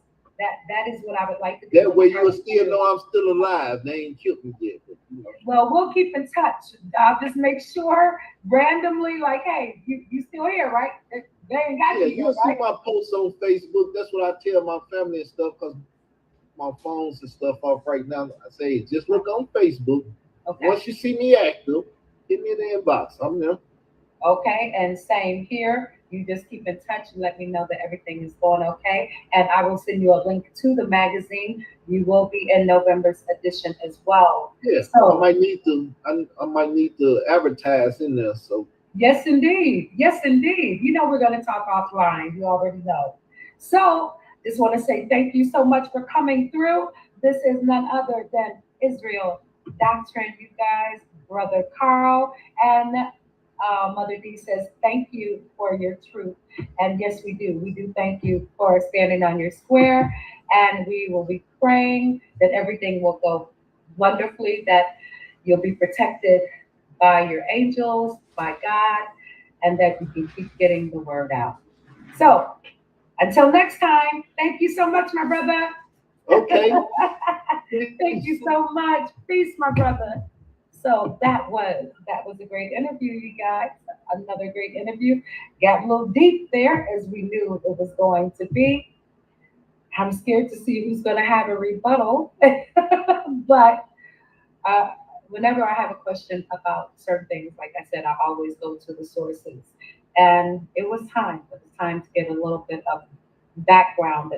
That is what I would like to do. That way you'll still know I'm still alive. They ain't killed me yet. But, Well, we'll keep in touch. I'll just make sure randomly, like, hey, you still here, right? They ain't got yeah, you you'll yet, see right? my posts on Facebook. That's what I tell my family and stuff because my phones and stuff off right now. I say, just look on Facebook. Okay. Once you see me active, hit me in the inbox. I'm there. Okay, and same here. You just keep in touch and let me know that everything is going okay. And I will send you a link to the magazine. You will be in November's edition as well. Yeah, So I might need to advertise in there. So yes, indeed. Yes, indeed. You know we're going to talk offline. You already know. So just want to say thank you so much for coming through. This is none other than Israel Doctrine, you guys, Brother Carl, and Mother D says, thank you for your truth. And yes, we do. We do thank you for standing on your square. And we will be praying that everything will go wonderfully, that you'll be protected by your angels, by God, and that you can keep getting the word out. So until next time, thank you so much, my brother. okay. Thank you so much. Peace, my brother. So that was a great interview, you guys. Another great interview. Got a little deep there, as we knew it was going to be. I'm scared to see who's going to have a rebuttal. But whenever I have a question about certain things, like I said, I always go to the sources. And it was time. It was time to get a little bit of background